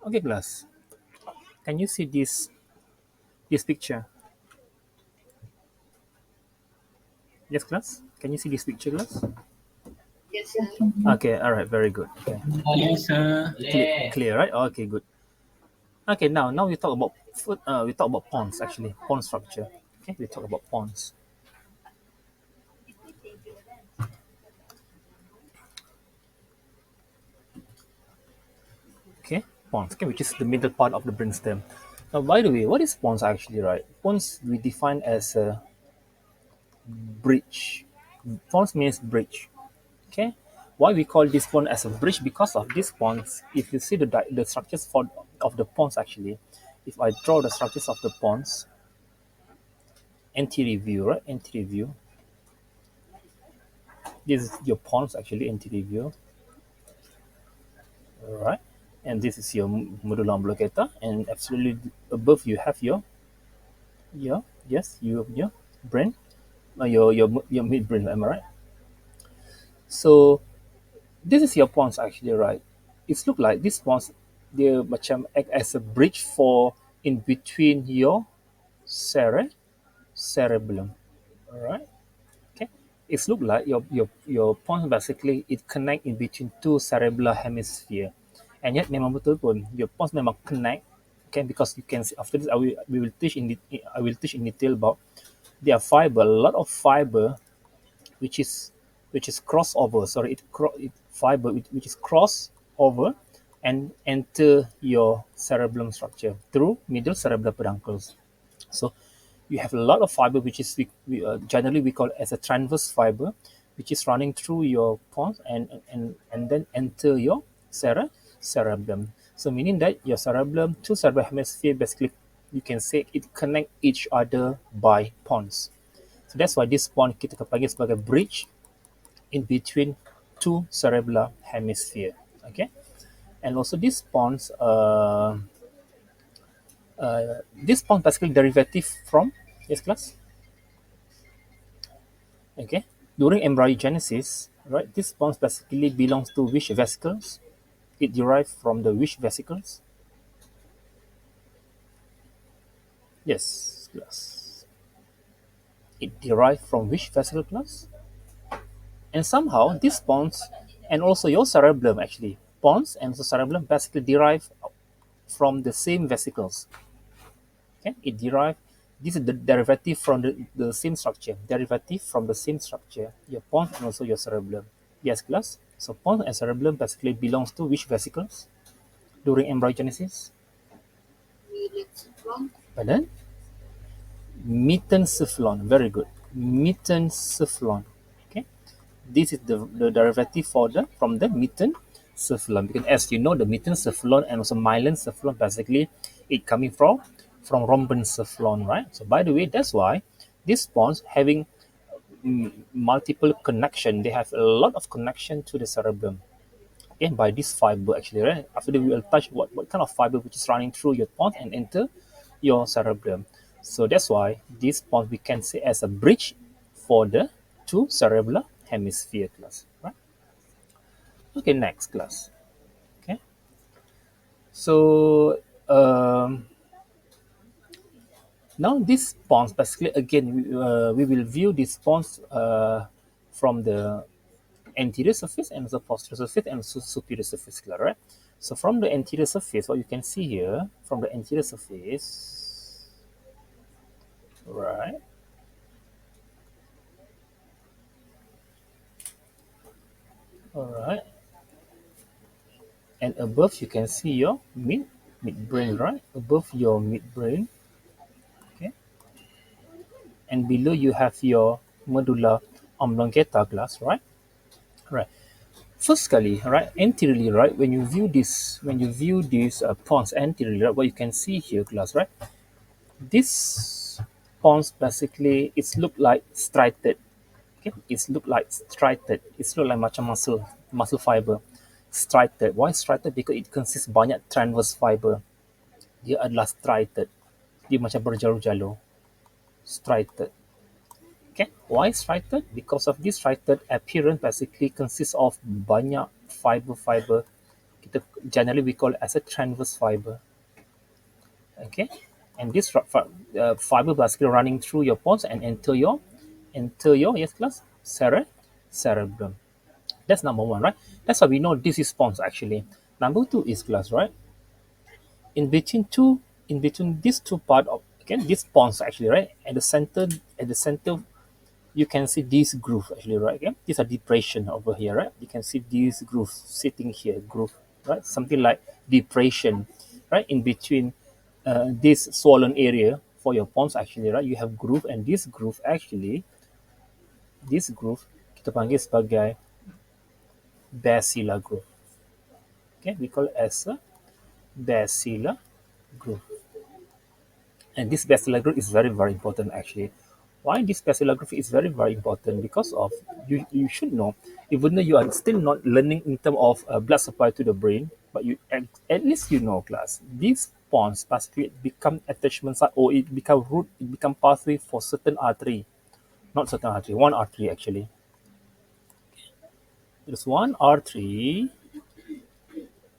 Okay, class. Can you see this picture? Yes, class. Can you see this picture, class? Yes, sir. Okay. All right. Very good. Okay. Yes, sir. Clear, right? Okay. Good. Okay. Now we talk about food. We talk about pawns actually. Pawn structure. Okay. We talk about pawns. Okay. Pawns. Okay, which is the middle part of the brainstem. Now, by the way, what is pawns actually, right? Pawns we define as a bridge. Pawns means bridge. Okay, why we call this pond as a bridge? Because of these ponds, if you see the structures of the ponds actually, if I draw the structures of the ponds, anterior view, right? Anterior view. This is your ponds actually, anterior view. All right, and this is your medulla oblongata, and absolutely above you have your yes your brain, your midbrain. Am I right? So this is your ponds actually, right? It's look like this ponds they macam act as a bridge for in between your cerebellum. All right. Okay. It's look like your pons basically it connect in between two cerebellar hemisphere. And yet memang betul pun your pons memang connect. Okay, because you can see after this we will teach I will teach in detail about their fiber, a lot of fiber which is crossover. Sorry, it fiber which is crossover and enter your cerebellum structure through middle cerebellar peduncles. So you have a lot of fiber which is generally we call as a transverse fiber, which is running through your pons and then enter your cerebellum. So meaning that your cerebellum, two cerebral hemisphere basically you can say it connect each other by pons. So that's why this pond kita panggil sebagai bridge in between two cerebellar hemisphere. Okay, and also this pond basically derivative from yes class. Okay, during embryogenesis, right? This pond basically belongs to which vesicles? It derived from the which vesicles? Yes, class. It derived from which vesicle class? And somehow these pons and also your cerebellum actually pons and the cerebellum basically derive from the same vesicles. Okay, it derived. This is the derivative from the same structure. Derivative from the same structure. Your pons and also your cerebellum. Yes, class. So pons and cerebellum basically belongs to which vesicles during embryogenesis? Pardon? Metencephalon. Very good. Metencephalon. Okay. This is the derivative for the from the metencephalon, because as you know the metencephalon and also myelencephalon basically it coming from rhombencephalon, right? So by the way, that's why these bonds having multiple connection, they have a lot of connection to the cerebellum. Okay, by this fiber actually, right? After that we will touch what kind of fiber which is running through your pons and enter your cerebellum. So that's why this pons we can say as a bridge for the two cerebellar hemisphere class, right? Okay, next class. Okay, so now this pons basically again we will view this pons from the anterior surface and also posterior surface and also superior surface, right? So from the anterior surface, what you can see here from the anterior surface, right? All right, and above you can see your midbrain, right? Above your midbrain, okay, and below you have your medulla oblongata glass, right? Right. First sekali, right, anteriorly, right, when you view this pons anteriorly, right, what you can see here, class, right, this pons basically it's look like striated. Okay, it's look like striated. It's look like macam muscle fiber. Striated. Why striated? Because it consists banyak transverse fiber. Dia adalah striated. Dia macam berjalur-jalur. Striated. Okay, why striated? Because of this striated appearance basically consists of banyak fiber-fiber kita generally we call it as a transverse fiber. Okay, and this fiber basically running through your pons and enter your yes class cerebrum. That's number one, right? That's how we know this is pons actually. Number two is class, right? In between two, in between these two part of again this pons actually, right? At the center you can see this groove actually, right? Okay, these are depression over here, right? You can see this groove sitting here, groove, right? Something like depression, right? In between this swollen area for your pons actually, right? You have groove, and this groove actually, this groove kita panggil sebagai basilar groove. Okay, we call it as a basilar groove. And this basilar groove is very, very important actually. Why this basilar groove is very, very important? Because of you should know, even though you are still not learning in terms of blood supply to the brain, but you at least you know class. These bonds basically become attachment site, or it become root, it become pathway for certain artery, not certain artery, one artery actually. There's one artery,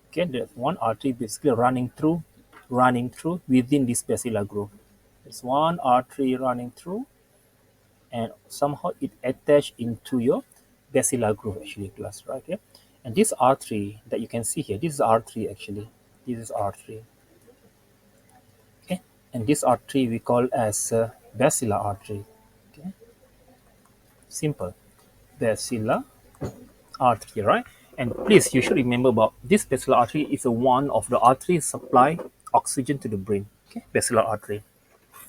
okay, there's one artery basically running through within this basilar groove. There's one artery running through, and somehow it attached into your basilar groove actually class, right? Okay, and this r3 that you can see here, this is r3 actually, this is r3. Okay, and this r3 we call as basilar artery. Okay, simple, basilar artery, right? And please, you should remember about this basilar artery is a one of the arteries supply oxygen to the brain. Okay, basilar artery.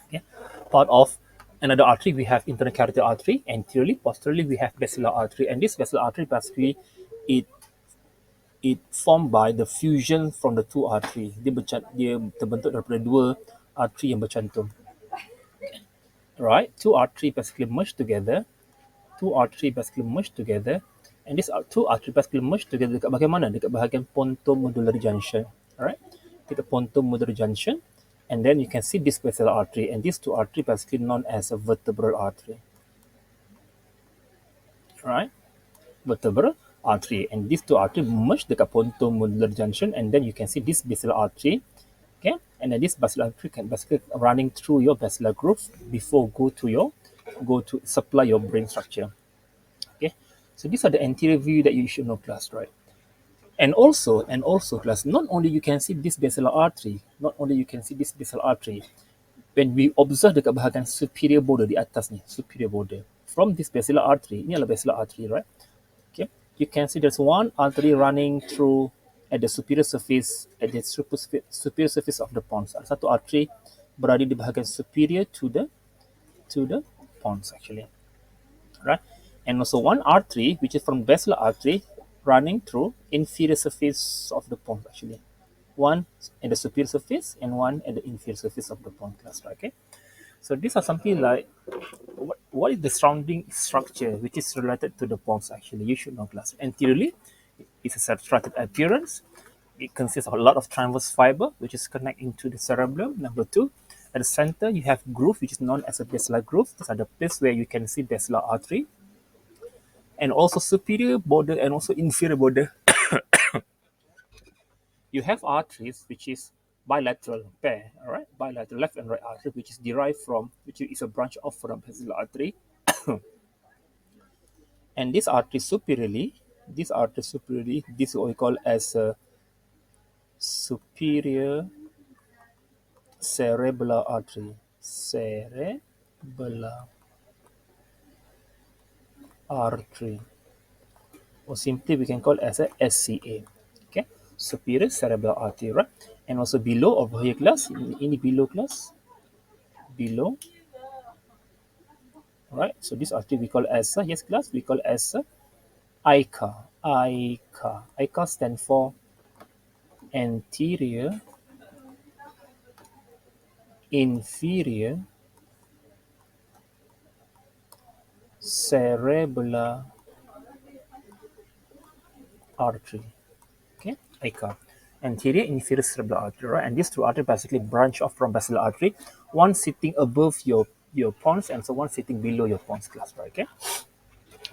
Okay, part of another artery we have internal carotid artery. Anteriorly, posteriorly we have basilar artery, and this basilar artery basically it it formed by the fusion from the two artery. Dia terbentuk daripada dua artery yang bercantum. Right, two artery basically merge together. Two artery basically merge together, and this two artery basically merge together dekat bahagian mana? Dekat bahagian pontomedullary junction. Alright, dekat pontomedullary junction, and then you can see this basilar artery, and these two artery basically known as a vertebral artery. Right, vertebral artery, and these two artery merge dekat pontomedullary junction, and then you can see this basilar artery. Okay, and then this basilar artery can basically running through your basilar groove before go to supply your brain structure. Okay, so these are the anterior view that you should know class, right? And also class, not only you can see this basilar artery, not only you can see this basilar artery, when we observe dekat bahagian superior border di atas ni, superior border, from this basilar artery, ini adalah basilar artery, right? Okay, you can see there's one artery running through at the superior surface, superior surface of the pons. Ada satu artery berada di bahagian superior to the pons actually, right? And also one artery which is from basilar artery running through inferior surface of the pons actually. One at the superior surface and one at the inferior surface of the pons class, right? Okay. So these are something like what is the surrounding structure which is related to the pons actually. You should know class. Anteriorly, it's a substrated appearance. It consists of a lot of transverse fiber which is connecting to the cerebellum. Number two, at the center you have groove which is known as a basilar groove. These are the place where you can see basilar artery. And also superior border and also inferior border, you have arteries which is bilateral pair, all right, bilateral left and right artery, which is derived from, which is a branch off from basilar artery. And this artery superiorly, this is what we call as a superior cerebellar artery, cerebellar artery, or simply we can call it as a SCA. Okay, superior cerebellar artery, right? And also below over here class, in below class, below, right? So this artery we call as yes class, we call as ICA. ICA stand for anterior inferior cerebellar artery. Okay, ICA, anterior inferior cerebellar artery, right? And these two arteries basically branch off from basilar artery, one sitting above your pons and so one sitting below your pons class, right? Okay,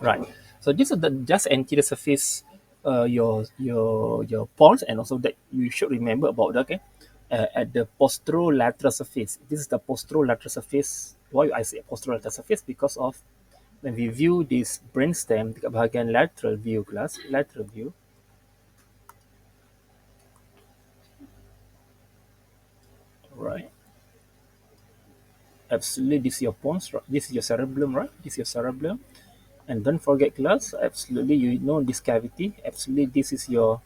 right. So this is the just anterior surface your pons, and also that you should remember about that. Okay, at the posterolateral surface. This is the posterolateral surface. Why I say posterolateral surface? Because of when we view this brainstem dekat bahagian lateral view kelas, lateral view, right? Absolutely, this is your pons, right? This is your cerebellum, right? This is your cerebellum. And don't forget class, absolutely you know this cavity. Absolutely, this is your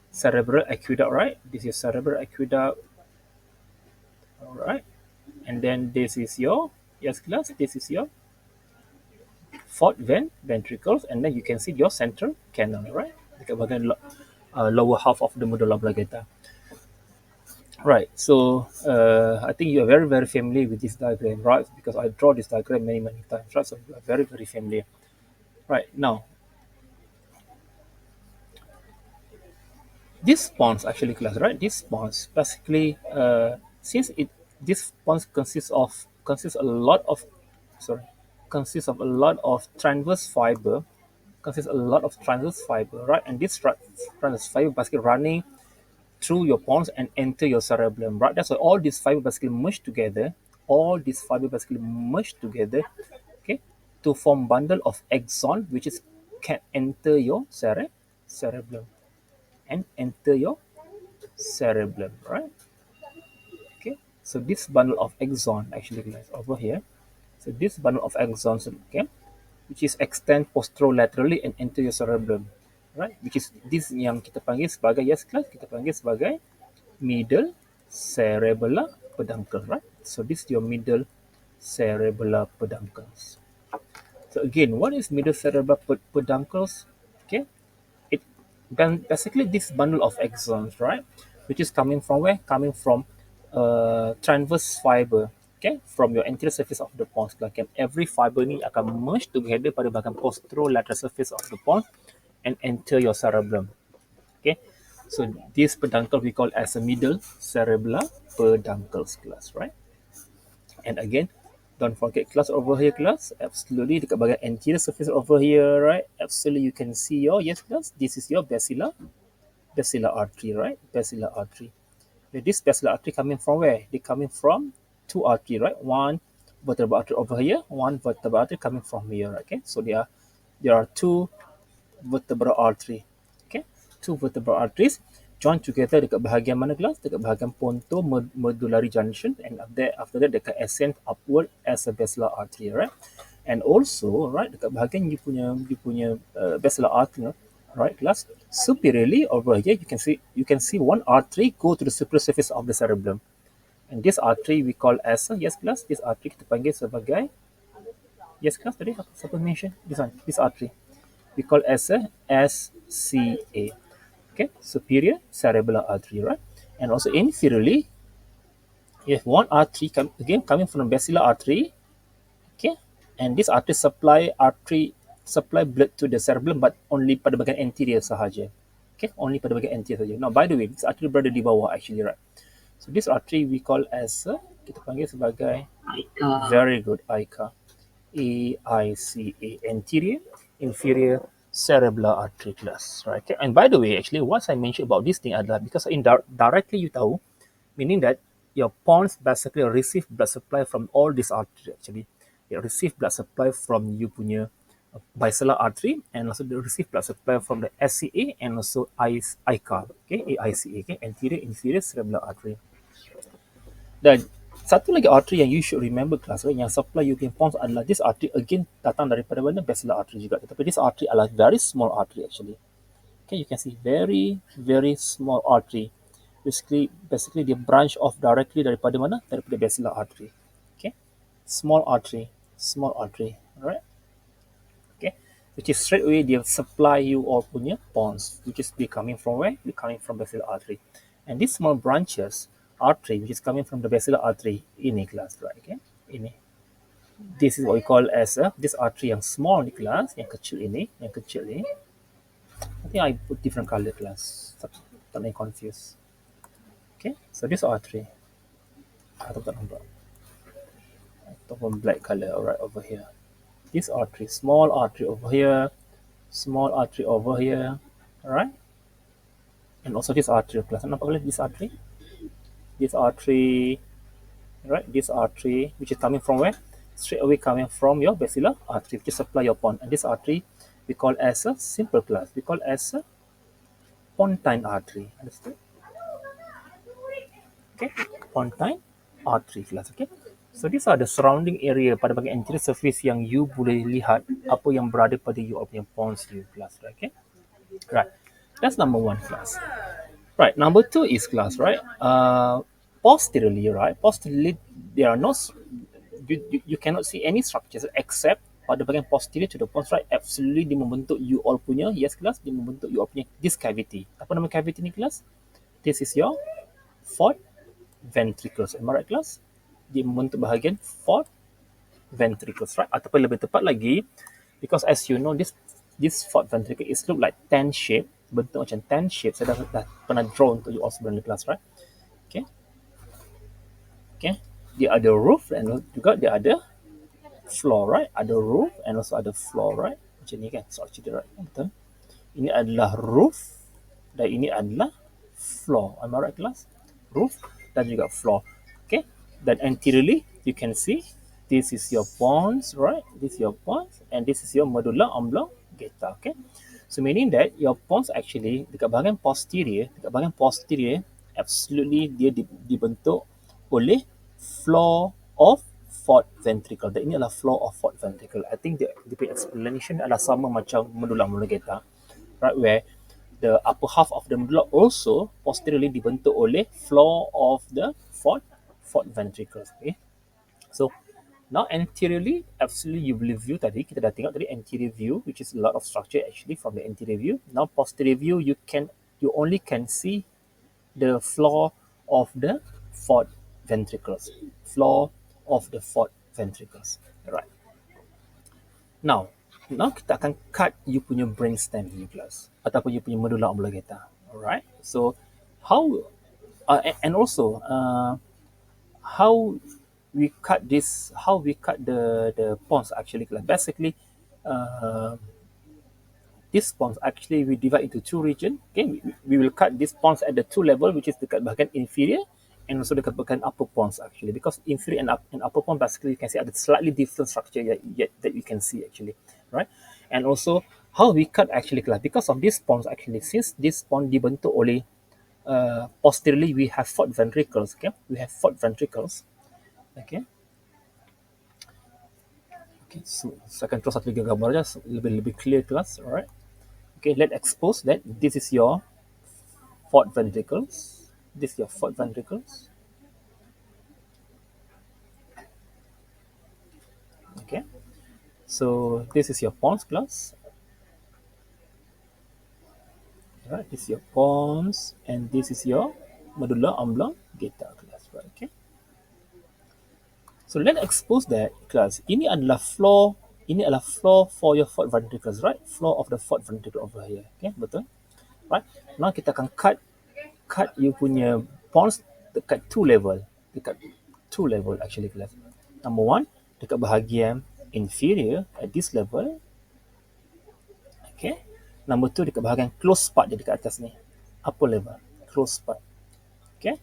cerebral aqueduct, right? This is your cerebral aqueduct, all right? And then this is your, yes class, this is your fourth ventricles, and then you can see your central canal, right? Dekat bahagian lower half of the medulla oblongata. Right. So I think you are very, very familiar with this diagram, right? Because I draw this diagram many, many times, right? So you are very, very familiar. Right. Now, this pons actually class, right? This pons basically, since it this pons consists a lot of, sorry, consists of a lot of transverse fiber, right? And this transverse fiber basically running through your pons and enter your cerebellum, right? That's why all these fibers basically merge together. All these fibers basically merge together, okay, to form bundle of axon, which is can enter your cerebellum and enter your cerebellum, right? Okay. So this bundle of axon actually lies over here. So this bundle of axons, okay, which is extend posterolaterally and enter your cerebellum, right? Which is this yang kita panggil sebagai, yes class, kita panggil sebagai middle cerebellar peduncle, right? So this is your middle cerebellar peduncles. So again, what is middle cerebellar peduncles? Okay, it then basically this bundle of axons, right? Which is coming from where? Coming from transverse fiber, okay, from your anterior surface of the pons. Like every fiber ni akan merge together pada bahagian posterolateral surface of the pons and enter your cerebellum. Okay, so this peduncle we call as a middle cerebellar peduncles class, right? And again, don't forget class over here class, absolutely dekat bahagian anterior surface over here, right? Absolutely you can see your, yes class, this is your basilar artery, right? Basilar artery. This basilar artery coming from where? They coming from two artery, right? One vertebral artery over here, one vertebral artery coming from here, okay? So there are two vertebral artery. Okay, two vertebral arteries join together dekat bahagian mana kelas? Dekat bahagian ponto medullary junction, and after that they can ascend upward as a basilar artery, right? And also, right, dekat bahagian you punya basilar artery, right, kelas superiorly over here you can see one artery go to the superior surface of the cerebellum, and this artery we call as a, yes kelas, this artery kita panggil sebagai, yes kelas, tadi siapa mention this one, this artery we call as a SCA. Okay, superior cerebellar artery, right? And also inferiorly, you have one artery again coming from the basilar artery. Okay, and this artery supply blood to the cerebellum, but only pada bahagian anterior sahaja. Okay, only pada bahagian anterior sahaja. Now, by the way, this artery berada di bawah actually, right? So this artery we call as kita panggil sebagai, very good, ICA. AICA, anterior inferior cerebellar artery class, right? Okay? And by the way, actually, once I mentioned about this thing adalah because directly you tahu, meaning that your pons basically receive blood supply from all these arteries actually. It receive blood supply from you punya basilar artery, and also they receive blood supply from the SCA and also ICA, okay, AICA, okay, anterior inferior cerebellar artery. Dan satu lagi artery yang you should remember class, right, yang supply you punya pons adalah this artery again datang daripada mana? Basilar artery juga. Tetapi this artery adalah very small artery actually. Okay, you can see very, very small artery. Basically dia branch off directly daripada mana? Daripada basilar artery. Okay, small artery, alright. Okay, which is straight away dia supply you all punya pons, which is be coming from where? Be coming from basilar artery. And these small branches artery which is coming from the basilar artery ini kelas, right? Okay, ini, this is what we call as this artery yang small ni kelas, yang kecil ini, I think I put different color kelas, tak nak confuse. Okay, so this artery atau tak nampak ataupun black color, alright, over here, this artery, small artery over here, Small artery over here, all right? And also this artery class. Nampak boleh this artery, right? This artery, which is coming from where? Straight away coming from your basilar artery, which supply your pons. And this artery we call as a simple class. We call as a pontine artery. Understood? Okay, pontine artery class. Okay. So these are the surrounding area pada bahagian anterior surface yang you boleh lihat apa yang berada pada your punya pons you class. Right? Okay. Right. That's number one class. Right. Number two is class. Right. Posteriorly, right? Posteriorly, there are no you cannot see any structures except pada bahagian posterior to the pons, right? Absolutely dia membentuk you all punya, yes class, dia membentuk you all punya this cavity. Apa nama cavity ni class? This is your fourth ventricles. Am I right class? Dia membentuk bahagian fourth ventricles, right? Ataupun lebih tepat lagi, because as you know, this fourth ventricle is look like ten shape, bentuk macam ten shape. Saya dah pernah draw untuk you all sebelum ni class, right? Okay. Okay. Dia ada roof and juga dia ada floor, right? Ada roof and also ada floor, right? Macam ni kan, structure, right? Betul. Ini adalah roof dan ini adalah floor. Am I right class? Roof dan juga floor. Okay. Dan anteriorly, you can see this is your pons, right? This is your pons and this is your medulla oblongata. Okay. So meaning that your pons actually dekat bahagian posterior, absolutely dia dibentuk oleh floor of fourth ventricle. Dan ini adalah floor of fourth ventricle. I think the explanation adalah sama macam medulla oblongata, right? Where the upper half of the medulla also posteriorly dibentuk oleh floor of the fourth ventricle. Okay. So now anteriorly, absolutely you will view tadi, kita dah tengok tadi anterior view, which is a lot of structure actually from the anterior view. Now posterior view, you only can see the floor of the fourth ventricles. Floor of the fourth ventricles. Right. Now kita akan cut you punya brainstem ni class, ataupun you punya medulla oblongata. Alright. So how and also how we cut the pons actually class. Basically, this pons actually we divide into two regions. Okay, we will cut this pons at the two level, which is dekat bahagian inferior and also dekat bahagian upper pons actually, because inferior and upper pons basically you can see are the slightly different structure that you can see actually, right? And also how we cut actually class, because of this pons actually, since this pons dibentuk oleh posteriorly we have fourth ventricles. Okay, we have fourth ventricles. Okay. Okay, so saya akan terus satu lagi gambar aja lebih clear class. Alright. Okay, let's expose that this is your fourth ventricles. This is your fourth ventricles. Okay, so this is your pons class. Right, this is your pons and this is your medulla oblongata class. Right, okay. So let's expose that class. Ini adalah floor for your fourth ventricles, right? Floor of the fourth ventricle over here. Okay, betul? Right. Now kita akan cut you punya pons dekat two level actually class. Number one, dekat bahagian inferior at this level. Okay. Number two, dekat bahagian close part dia dekat atas ni. Upper level, close part. Okay.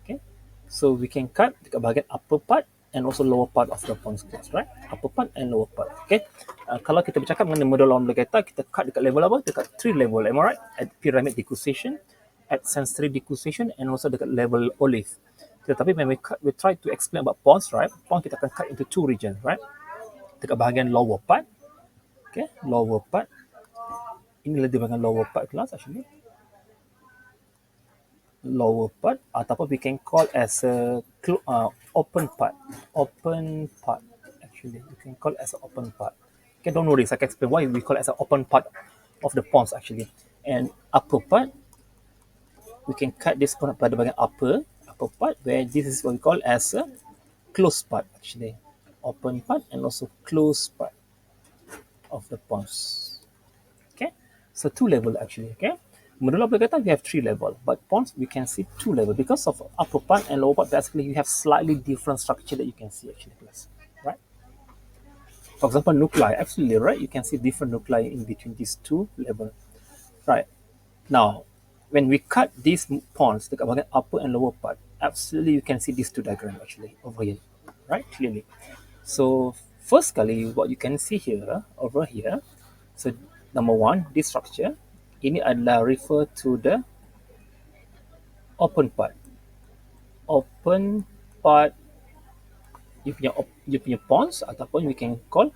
Okay. So we can cut dekat bahagian upper part and also lower part of the pons class, right? Upper part and lower part. Okay. Kalau kita bercakap mengenai medulla oblongata, kita cut dekat level apa? Dekat three level, am I right? At pyramid decussation, at sensory decussation, and also dekat level olive. Tetapi when we try to explain about pons, right? Pons kita akan cut into two regions, right? Dekat bahagian lower part, okay, lower part. Inilah di bahagian lower part class actually. Lower part ataupun we can call as a open part actually, you can call as an open part. Okay, don't worry, I can explain why we call it as an open part of the pons actually. And upper part, we can cut this part pada bahagian upper part, where this is what we call as a closed part actually, open part and also closed part of the pons. Okay, so two level actually. Okay, medulla oblongata we have three level, but pons we can see two level because of upper part and lower part. Basically, you have slightly different structure that you can see actually, class. Right? For example, nuclei, absolutely right. You can see different nuclei in between these two levels. Right. Now, when we cut these pons, the bahagian upper and lower part, absolutely you can see these two diagrams actually over here, right? Clearly. So first kali, what you can see here, over here, so number one, this structure, ini adalah refer to the open part. Open part, you punya pons, ataupun we can call,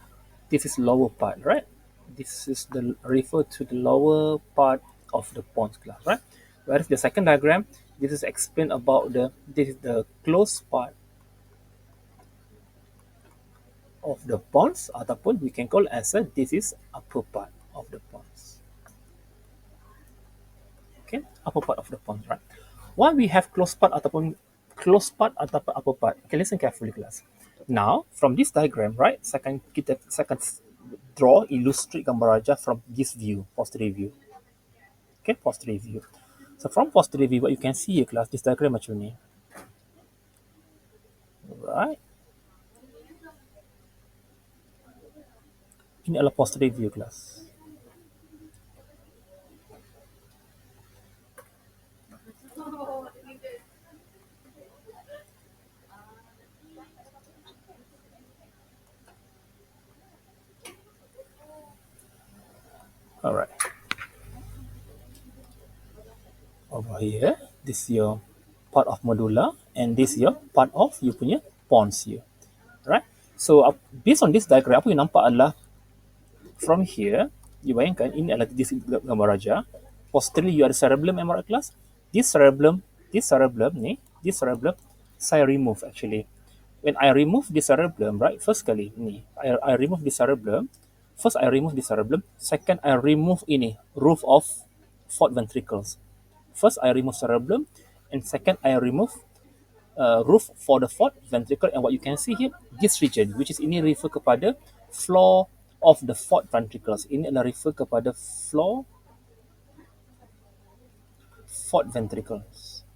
this is lower part, right? This is the refer to the lower part of the pons class, right? Whereas the second diagram, this is explain about this is the closed part of the pons, ataupun we can call as a, this is upper part of the pons. Okay, upper part of the pons, right? Why we have closed part ataupun upper part? Okay, listen carefully, class. Now, from this diagram, right, saya akan draw, illustrate gambar raja from this view, posterior view. Okay, posterior view. So from posterior view, what you can see here, class, this diagram macam ni. Right. Ini adalah posterior view, class. Alright. Over here, this is your part of medulla, and this is your part of you punya pons here. Right? So based on this diagram, apa yang nampak adalah from here, you bayangkan ini adalah this gambar raja. Posteriorly you ada cerebellum, am I right, class? This cerebellum ni, this cerebellum saya remove actually. When I remove the cerebellum, right? First kali ni, I remove the cerebellum. First I remove the cerebellum. Second I remove ini roof of fourth ventricles. First I remove cerebellum, and second I remove roof for the fourth ventricle. And what you can see here, this region, which is ini refer kepada floor of the fourth ventricles. Ini adalah refer kepada floor fourth ventricles.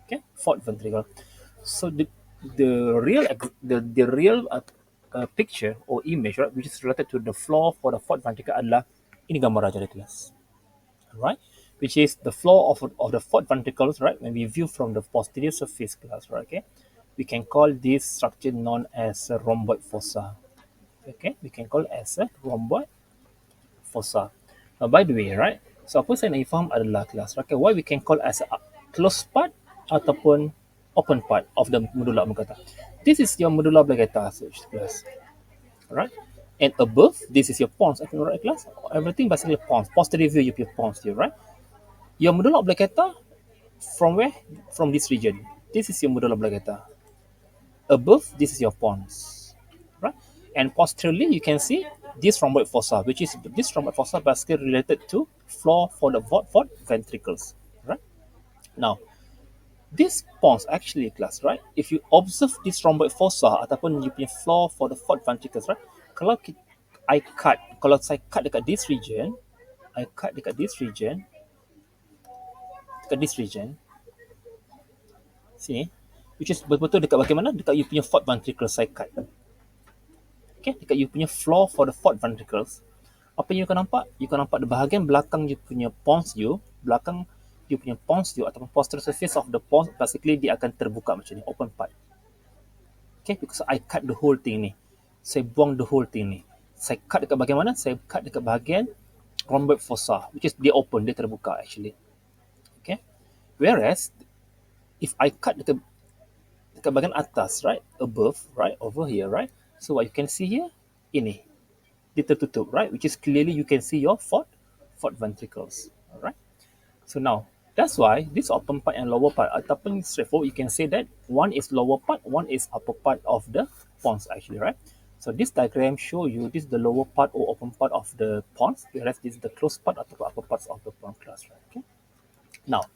Okay, fourth ventricle. So the real picture or image, right, which is related to the floor for the fourth ventricle adalah ini gambar raja di kelas, right? Which is the floor of the fourth ventricles, right? When we view from the posterior surface, class, right? Okay, we can call this structure known as a rhomboid fossa. Okay, we can call it as a rhomboid fossa. Now, by the way, right? So apa saya nak faham adalah, kelas, okay, why we can call as a closed part ataupun open part of the medulla oblongata. This is your medulla oblongata, so class. Alright, and above this is your pons. I think, right, class? Everything basically pons. Posterior view, you pons here, right? Your medulla oblongata from where? From this region. This is your medulla oblongata. Above, this is your pons, right? And posteriorly, you can see this rhomboid fossa, which is this rhomboid fossa basically related to floor for the fourth ventricles, right? Now, this pons actually, class, right? If you observe this rhomboid fossa ataupun you punya floor for the fourth ventricles, right? Kalau saya cut dekat this region, dekat this region, sini, which is betul-betul dekat bagaimana? Dekat you punya fourth ventricle saya cut. Okay, dekat you punya floor for the fourth ventricles, apa yang you akan nampak? You akan nampak di bahagian belakang you punya pons you, belakang you punya pons you ataupun posterior surface of the pons, basically dia akan terbuka macam ni, open part. Okay, because I cut the whole thing ni. Saya buang the whole thing ni. Saya cut dekat bahagian mana? Saya cut dekat bahagian rhomboid fossa, which is dia open, dia terbuka actually. Okay, whereas if I cut dekat bahagian atas, right, above, right, over here, right, so what you can see here, ini dia tertutup, right, which is clearly you can see your fourth ventricles. Alright, so now that's why this open part and lower part ataupun straightforward, you can say that one is lower part, one is upper part of the pons actually, right? So this diagram show you this is the lower part or open part of the pons, whereas this is the closed part or the upper parts of the pons, class, right? Okay, now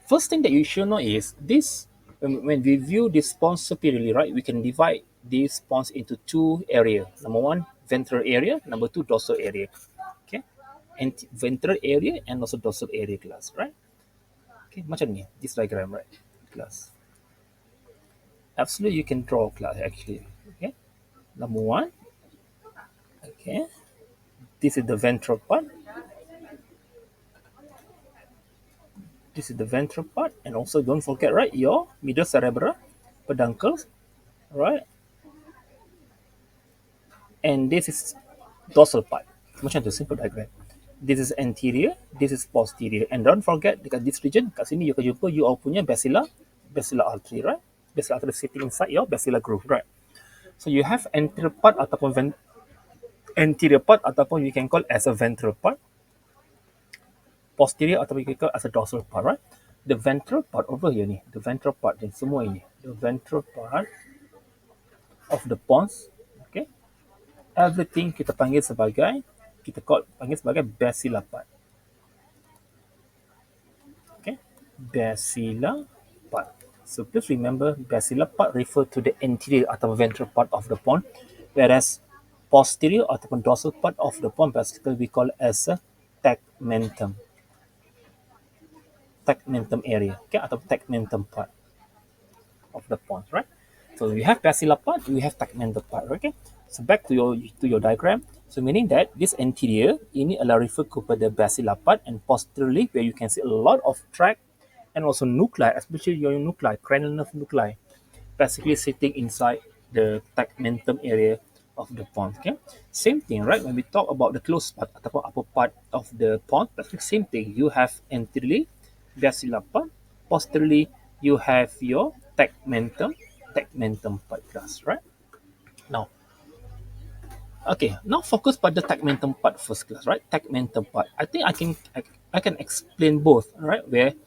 first thing that you should know is this, when we view this pons superiorly, right, we can divide these pons into two areas. Number one, ventral area. Number two, dorsal area. Okay, and ventral area and also dorsal area, class, right? Okay, macam ni, this diagram, right, class? Absolutely, you can draw, class, actually. Okay, number one, Okay, this is the ventral part. This is the ventral part, and also don't forget, right, your middle cerebral peduncles, right? And this is dorsal part. Macam tu simple diagram. This is anterior, this is posterior. And don't forget dekat this region, kat sini you akan jumpa you all punya basilar artery, right? Basilar artery sitting inside your basilar groove, right? So you have anterior part ataupun you can call as a ventral part, posterior ataupun you can call as a dorsal part, right? The ventral part over here ni, the ventral part ni semua ini, the ventral part of the pons, okay? Everything kita panggil sebagai basilar part. Okay, basilar part. So please remember, basilar part refer to the anterior atau ventral part of the pons, whereas posterior ataupun dorsal part of the pons basically we call as a tegmentum area, okay, atau tegmentum part of the pons, right? So we have basilar part, we have tegmental part, okay? So back to your diagram. So meaning that this anterior ini adalah refer kepada basilar part, and posteriorly where you can see a lot of tract and also nuclei, especially your nuclei, cranial nerve nuclei, basically sitting inside the tegmentum area of the pons. Okay, same thing, right? When we talk about the closed part ataupun upper part of the pons, basically same thing. You have anteriorly basilar part, posteriorly you have your tegmentum part class, right? Now, okay, now focus pada tegmentum part first class, right? Tegmentum part. I think I can explain both, right? Where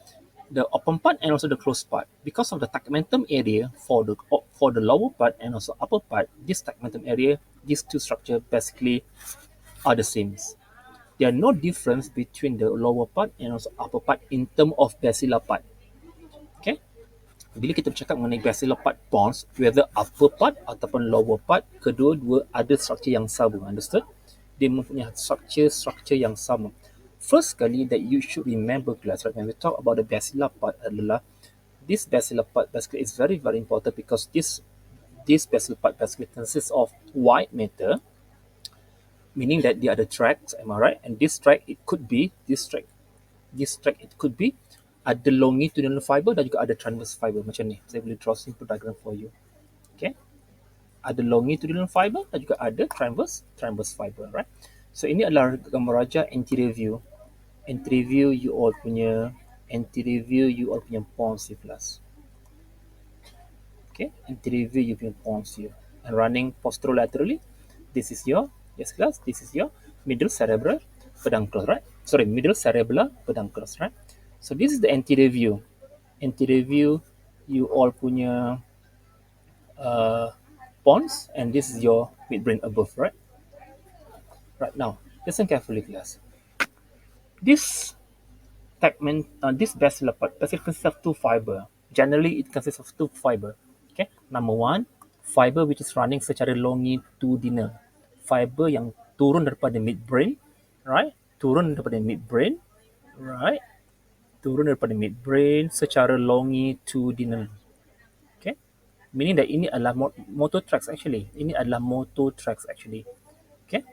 the open part and also the closed part. Because of the tegmentum area for the lower part and also upper part, this tegmentum area, these two structure basically are the same. There are no difference between the lower part and also upper part in term of basilar part. Okay? Bila kita bercakap mengenai basilar part pons, whether upper part ataupun lower part, kedua-dua ada structure yang sama. Understood? Dia mempunyai structure yang sama. First kali that you should remember class, right, when we talk about the basilar part adalah, this basilar part basically is very, very important because this basilar part basically consists of white matter, meaning that they are the tracts, am I right? And this tract, it could be, it could be ada longitudinal fiber dan juga ada transverse fiber. Macam ni, saya boleh draw simple diagram for you. Okay, ada longitudinal fiber dan juga ada transverse fiber, right? So ini adalah gambar raja anterior view. Anterior view you all punya pons class. Okay, anterior view you punya pons here, and running posterolaterally, this is your, yes class, this is your middle cerebral peduncle, right? Sorry, middle cerebral peduncles, right? So this is the anterior view. Anterior view you all punya pons, and this is your midbrain above, right? Right, now listen carefully class. This basilar part basically consists of two fiber. Generally, it consists of two fiber. Okay, number one, fiber which is running secara longitudinal. Fiber yang turun daripada midbrain, right? Turun daripada midbrain, right? Turun daripada midbrain secara longitudinal. Okay, meaning that ini adalah motor tracts actually. Ini adalah motor tracts actually. Okay,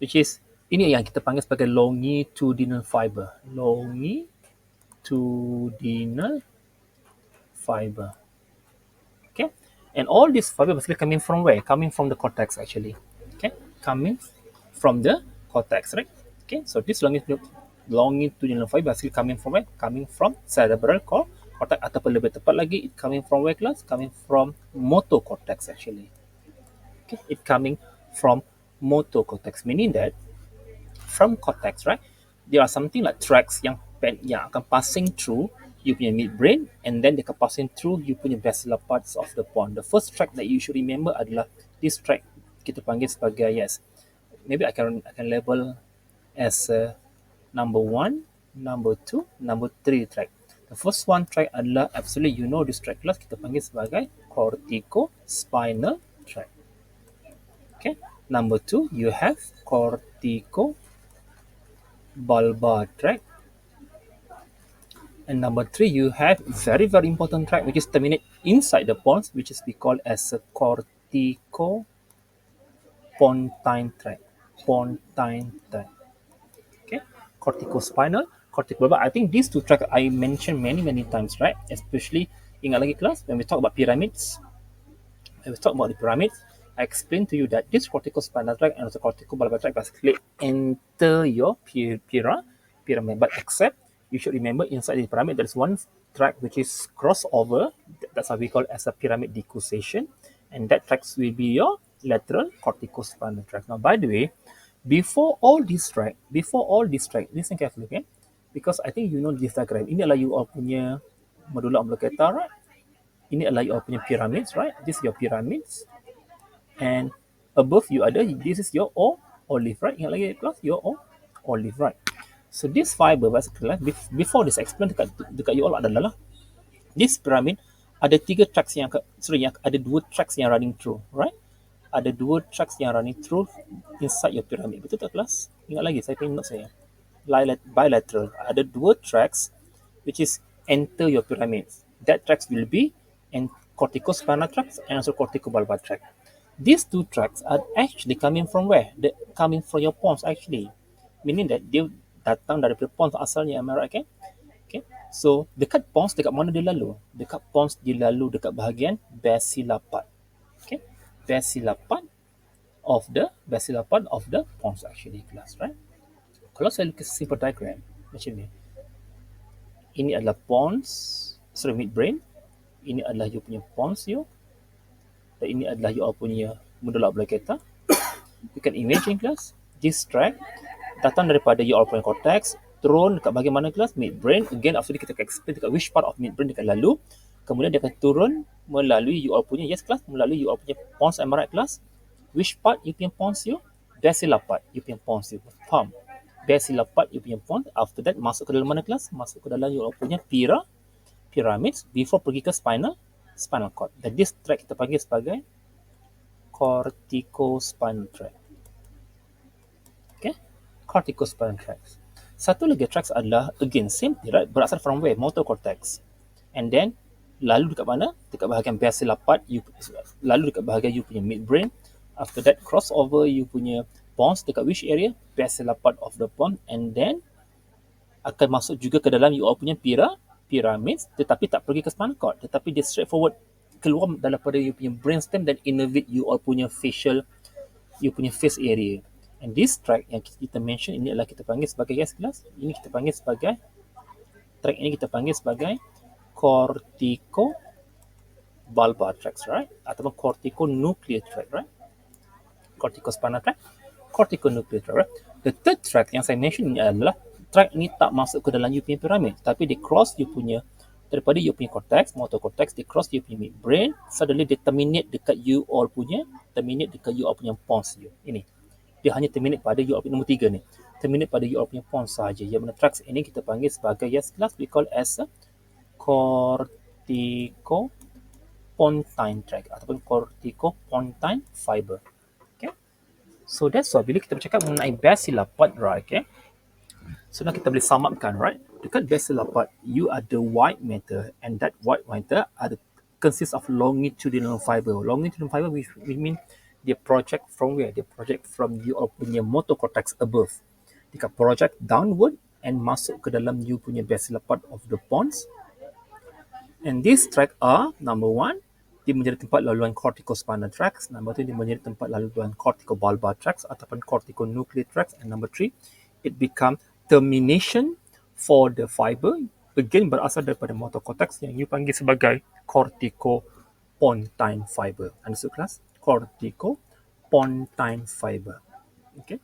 which is ini yang kita panggil sebagai longitudinal fiber. Longitudinal fiber. Okay, and all these fiber basically coming from where? Coming from the cortex actually. Okay, coming from the cortex, right? Okay, so this longitudinal fiber basically coming from where? Coming from cerebral cortex, ataupun lebih tepat lagi, it coming from where class? Coming from motor cortex actually. Okay, it coming from motor cortex, meaning that from cortex, right, there are something like tracts yang akan passing through you punya midbrain, and then they akan passing through you punya basilar parts of the pons. The first tract that you should remember adalah this tract, kita panggil sebagai, yes, maybe I can label as number 1, number 2, number 3 tract. The first one tract adalah, absolutely you know this tract class, kita panggil sebagai corticospinal tract. Okay, number 2 you have corticobulbar tract, and number 3 you have very, very important tract which is terminate inside the pons, which is we call as a corticothalamic pontine tract. Pontine tract. Okay, corticospinal, cortical. I think these two tracks I mentioned many times, right? Especially ingat lagi kelas when we talk about pyramids. When we talk about the pyramids, I explained to you that this corticospinal tract and also corticobulbar tract basically enter your pyramid. But except you should remember inside the pyramid there is one tract which is crossover. That's how we call it as a pyramid decussation, and that tract will be your lateral corticospinal tract. Now, by the way, before all this tract, listen carefully, okay? Because I think you know this diagram. Ini adalah you all punya medulla oblongata, right? Ini adalah your punya pyramids, right? This is your pyramids. And above you ada, this is your olive, right? Ingat lagi kelas, your olive, right? So this fiber, basically, before this explain dekat you all adalah this pyramid ada tiga tracks yang, ada dua tracks yang running through, right? Ada dua tracks yang running through inside your pyramid. Betul tak kelas? Ingat lagi, saya punya note saya. Bilateral. Ada dua tracks which is enter your pyramids. That tracks will be and corticospinal tracts and also corticobulbar tract. These two tracks are actually coming from where? Coming from your pons actually. Meaning that dia datang daripada pons asalnya, am I right? Okay? Okay. So, dekat pons, dekat mana dia lalu? Dekat pons dia lalu dekat bahagian basilar part. Okay? Basilar part of the pons actually, class, right? Kalau saya lukis simple diagram macam ni, ini adalah midbrain, ini adalah you punya pons you, dan ini adalah you punya medulla oblongata. You can imagine kelas, this tract datang daripada you punya cortex, turun dekat bahagian mana kelas? Midbrain. Again, after kita akan explain dekat which part of midbrain dekat lalu. Kemudian dia akan turun melalui you punya, yes kelas, melalui you punya pons, am I right kelas? Which part you punya pons you? Basilar part you punya pons you. Faham? Basilar part you punya pons. After that, masuk ke dalam mana kelas? Masuk ke dalam you punya pyramids before pergi ke spinal cord. Dan this tract kita panggil sebagai corticospinal tract. Okay? Corticospinal tracts. Satu lagi tracts adalah, again, same, right? Berasal from where? Motor cortex. And then, lalu dekat mana? Dekat bahagian basilar part, lalu dekat bahagian you punya midbrain. After that, crossover you punya pons dekat which area? Basilar part of the pons. And then, akan masuk juga ke dalam you punya pyramids, tetapi tak pergi ke spinal cord. Tetapi dia straightforward keluar daripada you punya brainstem dan innervate you punya you punya face area. And this tract yang kita mention ini adalah kita panggil sebagai, yes kelas, ini kita panggil sebagai, tract ini kita panggil sebagai corticobulbar tracts, right? Ataupun corticonuclear tract, right? Corticospinal tract, corticonuclear tract, right? The third tract yang saya mention ini adalah tract ini tak masuk ke dalam you punya pyramid, tapi dia cross you punya, daripada you punya cortex, motor cortex, dia cross you punya midbrain, suddenly dia terminate dekat you punya pons you. Ini. Dia hanya terminate pada you nombor 3 ni. Terminate pada you punya pons sahaja. Yang mana tracts ini kita panggil sebagai, yes class, we call as a corticopontine tract ataupun corticopontine fiber. Okay. So that's why bila kita bercakap mengenai basilar part, right, okay. So now kita boleh sum upkan, right? Dekat basilar part, you ada white matter, and that white matter consists of longitudinal fiber. Longitudinal fiber, which mean dia project from where? Dia project from you punya motor cortex above. Dia project downward and masuk ke dalam you punya basilar part of the pons. And these tract are, number one, dia menjadi tempat laluan corticospinal tracts. Number two, dia menjadi tempat laluan corticobulbar tracts ataupun corticonuclear tracts. And number three, it become termination for the fiber, again berasal daripada motor cortex yang you panggil sebagai corticopontine fiber. Understood class? Corticopontine fiber. Okay.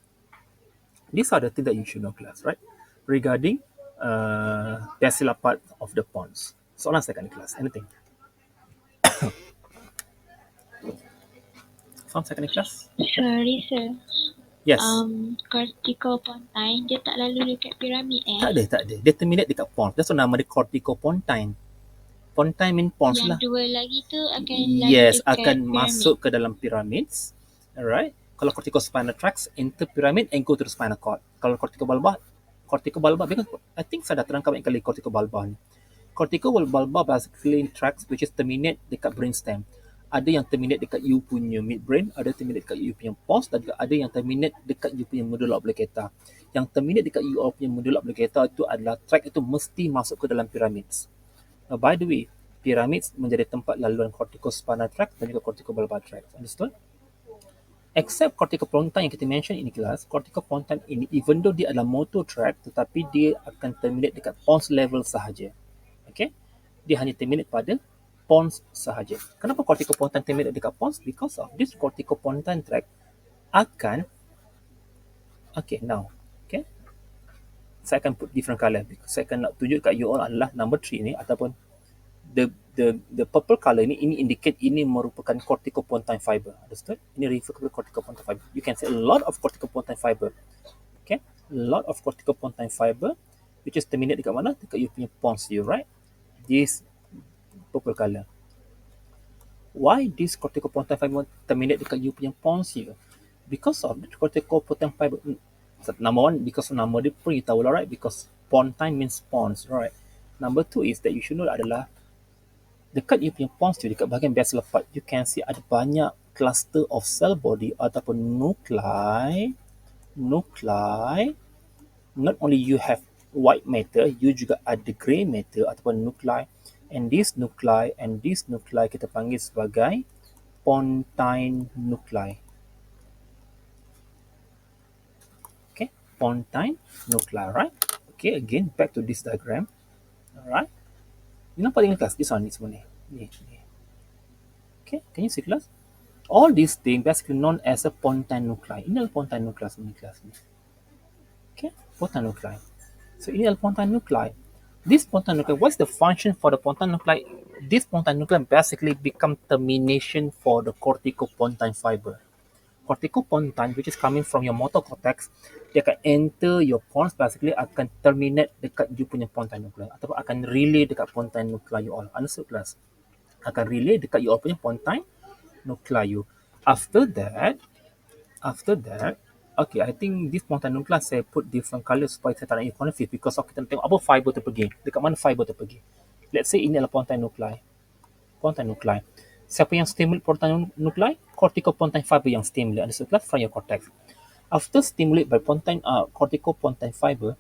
These are the things that you should know, class, right? Regarding basilar part of the pons. Soalan second class. Anything? Soalan second class? Sorry, sir. Yes. Corticopontine, dia tak lalu dekat piramid Tak ada. Dia terminate dekat pons. That's why nama dia corticopontine. Pontine mean pons lah. Yang dua lagi tu akan yes, dekat akan pyramid. Masuk ke dalam pyramids. Alright. Kalau corticospinal tracts, enter pyramid and go to the spinal cord. Kalau corticobulbar, because I think saya dah terangkan banyak kali corticobulbar ni. Corticobulbar basically tracts which is terminate dekat brainstem. Ada yang terminate dekat you punya midbrain, ada terminate dekat you punya pons, dan ada yang terminate dekat you punya medulla oblongata. Yang terminate dekat you punya medulla oblongata itu adalah track itu mesti masuk ke dalam pyramids. Now, by the way, pyramids menjadi tempat laluan corticospinal tract dan juga corticobulbar tract. Understood? Except corticopontine yang kita mention ini kelas, corticopontine ini even though dia adalah motor tract, tetapi dia akan terminate dekat pons level sahaja. Okay? Dia hanya terminate pada pons sahaja. Kenapa corticopontine terminate dekat pons? Because of this corticopontine tract akan, okay, now, okay, saya akan put different color. Saya akan nak tunjuk kat you all adalah number 3 ni, ataupun the purple color ini indicate ini merupakan corticopontine fiber. Understood? Ini refer ke corticopontine fiber. You can see a lot of corticopontine fiber. Okay? A lot of corticopontine fiber which is terminate dekat mana? Dekat you punya pons you, right? This purple color. Why this corticopontine fiber terminate dekat you punya pons you? Because of the corticopontine fiber. Number one, because of nama dia pun you tahu lah, right? Because pontine means pons, right? Number two is that you should know adalah dekat you punya pons tu, dekat bahagian basilar part, you can see ada banyak cluster of cell body ataupun nuclei. Not only you have white matter, you juga ada grey matter ataupun nuclei. And this nuclei kita panggil sebagai pontine nuclei. Okay, pontine nuclei, right? Okay, again, back to this diagram. Alright. You nampak dengan kelas? This one ni semua ni. Okay, can you see kelas? All these things basically known as a pontine nuclei. Ini adalah pontine nuclei ni kelas ni. Okay, pontine nuclei. So ini adalah pontine nuclei. This pontine nuclei, what's the function for the pontine nuclei? This pontine nuclei basically become termination for the corticopontine fiber. Corticopontine, which is coming from your motor cortex, dia akan enter your pons, basically akan terminate dekat you punya pontine nuclei, ataupun akan relay dekat pontine nuclei you all. Understood class? Akan relay dekat you all punya pontine nuclei you. After that, okay, I think this pontine nuclei saya put different color supaya saya tak nak confuse, because kita tengok apa fiber tu pergi, dekat mana fiber tu pergi. Let's say ini adalah pontine nuclei. Siapa yang stimulate pontine nuclei? Corticopontine fiber yang stimulate, understood class, from your cortex. After stimulate by corticopontine fiber,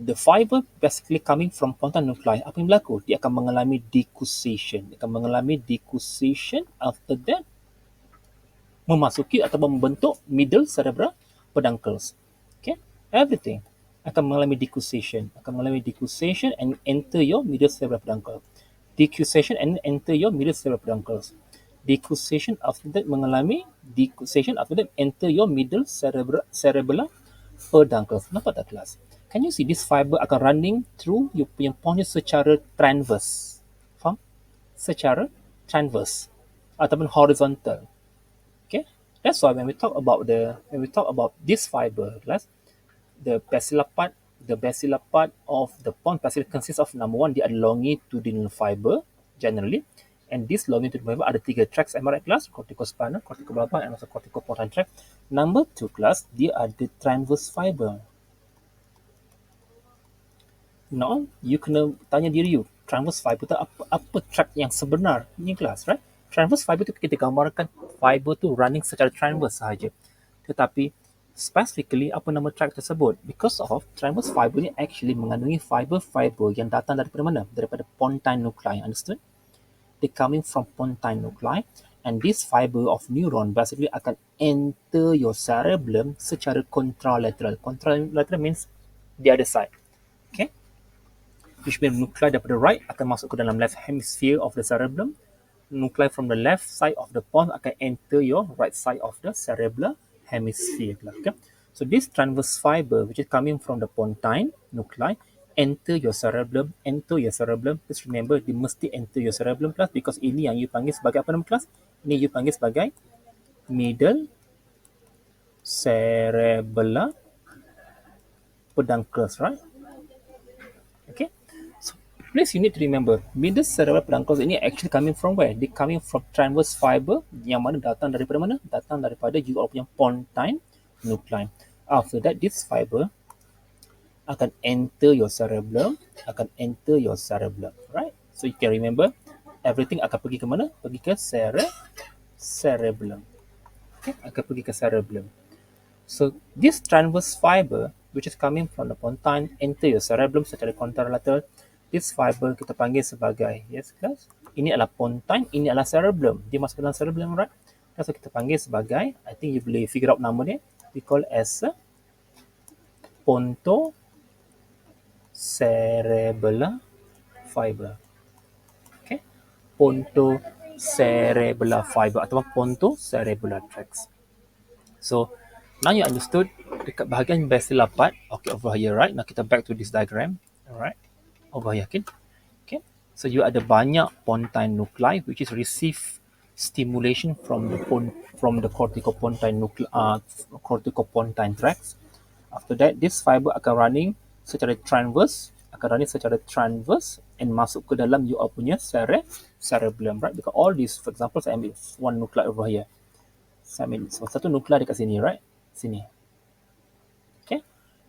the fiber basically coming from pontine nuclei, apa yang berlaku? Dia akan mengalami decussation. After that, memasuki atau membentuk middle cerebral peduncles. Okay, everything akan mengalami decussation and enter your middle cerebral peduncle. Decussation and enter your middle cerebral peduncles. Decussation after that enter your middle cerebral peduncles. Nampak tak kelas? Can you see this fiber akan running through you punya pons secara transverse? Faham? Secara transverse ataupun horizontal. Okay, that's why when we talk about this fiber, class, the basilar part of the pons basically consists of, number one, dia ada longitudinal fiber generally, and this longitudinal fiber ada 3 tracks, am I right class? Corticospinal, corticobulbar, and also corticopontine tract. Number 2 class, dia ada transverse fiber. Now, you kena tanya diri you, transverse fiber tu apa track yang sebenar ni kelas, right? Transverse fiber tu kita gambarkan fiber tu running secara transverse sahaja. Tetapi specifically apa nama track tersebut? Because of transverse fiber ni actually mengandungi fiber-fiber yang datang daripada mana? Daripada pontine nuclei, understood? They coming from pontine nuclei, and this fiber of neuron basically akan enter your cerebellum secara contralateral. Contralateral means the other side. Okay? Which means nuclei daripada right akan masuk ke dalam left hemisphere of the cerebellum. Nuclei from the left side of the pons akan enter your right side of the cerebral hemisphere. Okay? So this transverse fiber, which is coming from the pontine nuclei, enter your cerebellum. Just remember, dia mesti enter your cerebellum class, because ini yang you panggil sebagai apa nama kelas? Ini you panggil sebagai middle cerebellar peduncles, right? Okay. So please, you need to remember, middle cerebral peduncles ini actually coming from where? They coming from transverse fiber, yang mana datang daripada mana? Datang daripada you all punya pontine nuclei. After that, this fiber akan enter your cerebellum, right? So you can remember, everything akan pergi ke mana? Pergi ke cerebellum. Okay, akan pergi ke cerebellum. So this transverse fiber which is coming from the pontine enter your cerebellum secara contralateral. This fiber kita panggil sebagai, yes class, ini adalah pontine, ini adalah cerebellum. Dia masuk dalam cerebellum, right? So kita panggil sebagai, I think you boleh figure out nama dia. We call as a pontocerebellar fiber. Okay, pontocerebellar fiber atau pontocerebellar tracts. So now you understood dekat bahagian basilar part. Okay, over here, right? Now kita back to this diagram. Alright, over here, okay? Okay, so you ada banyak pontine nuclei which is receive stimulation from the corticopontine tracts. After that, this fiber akan running secara transverse, and masuk ke dalam you punya cerebellum, right? Because all these, for example, saya ambil one nuclei over here. Saya ambil satu nuclei dekat sini, right? Sini. Okay.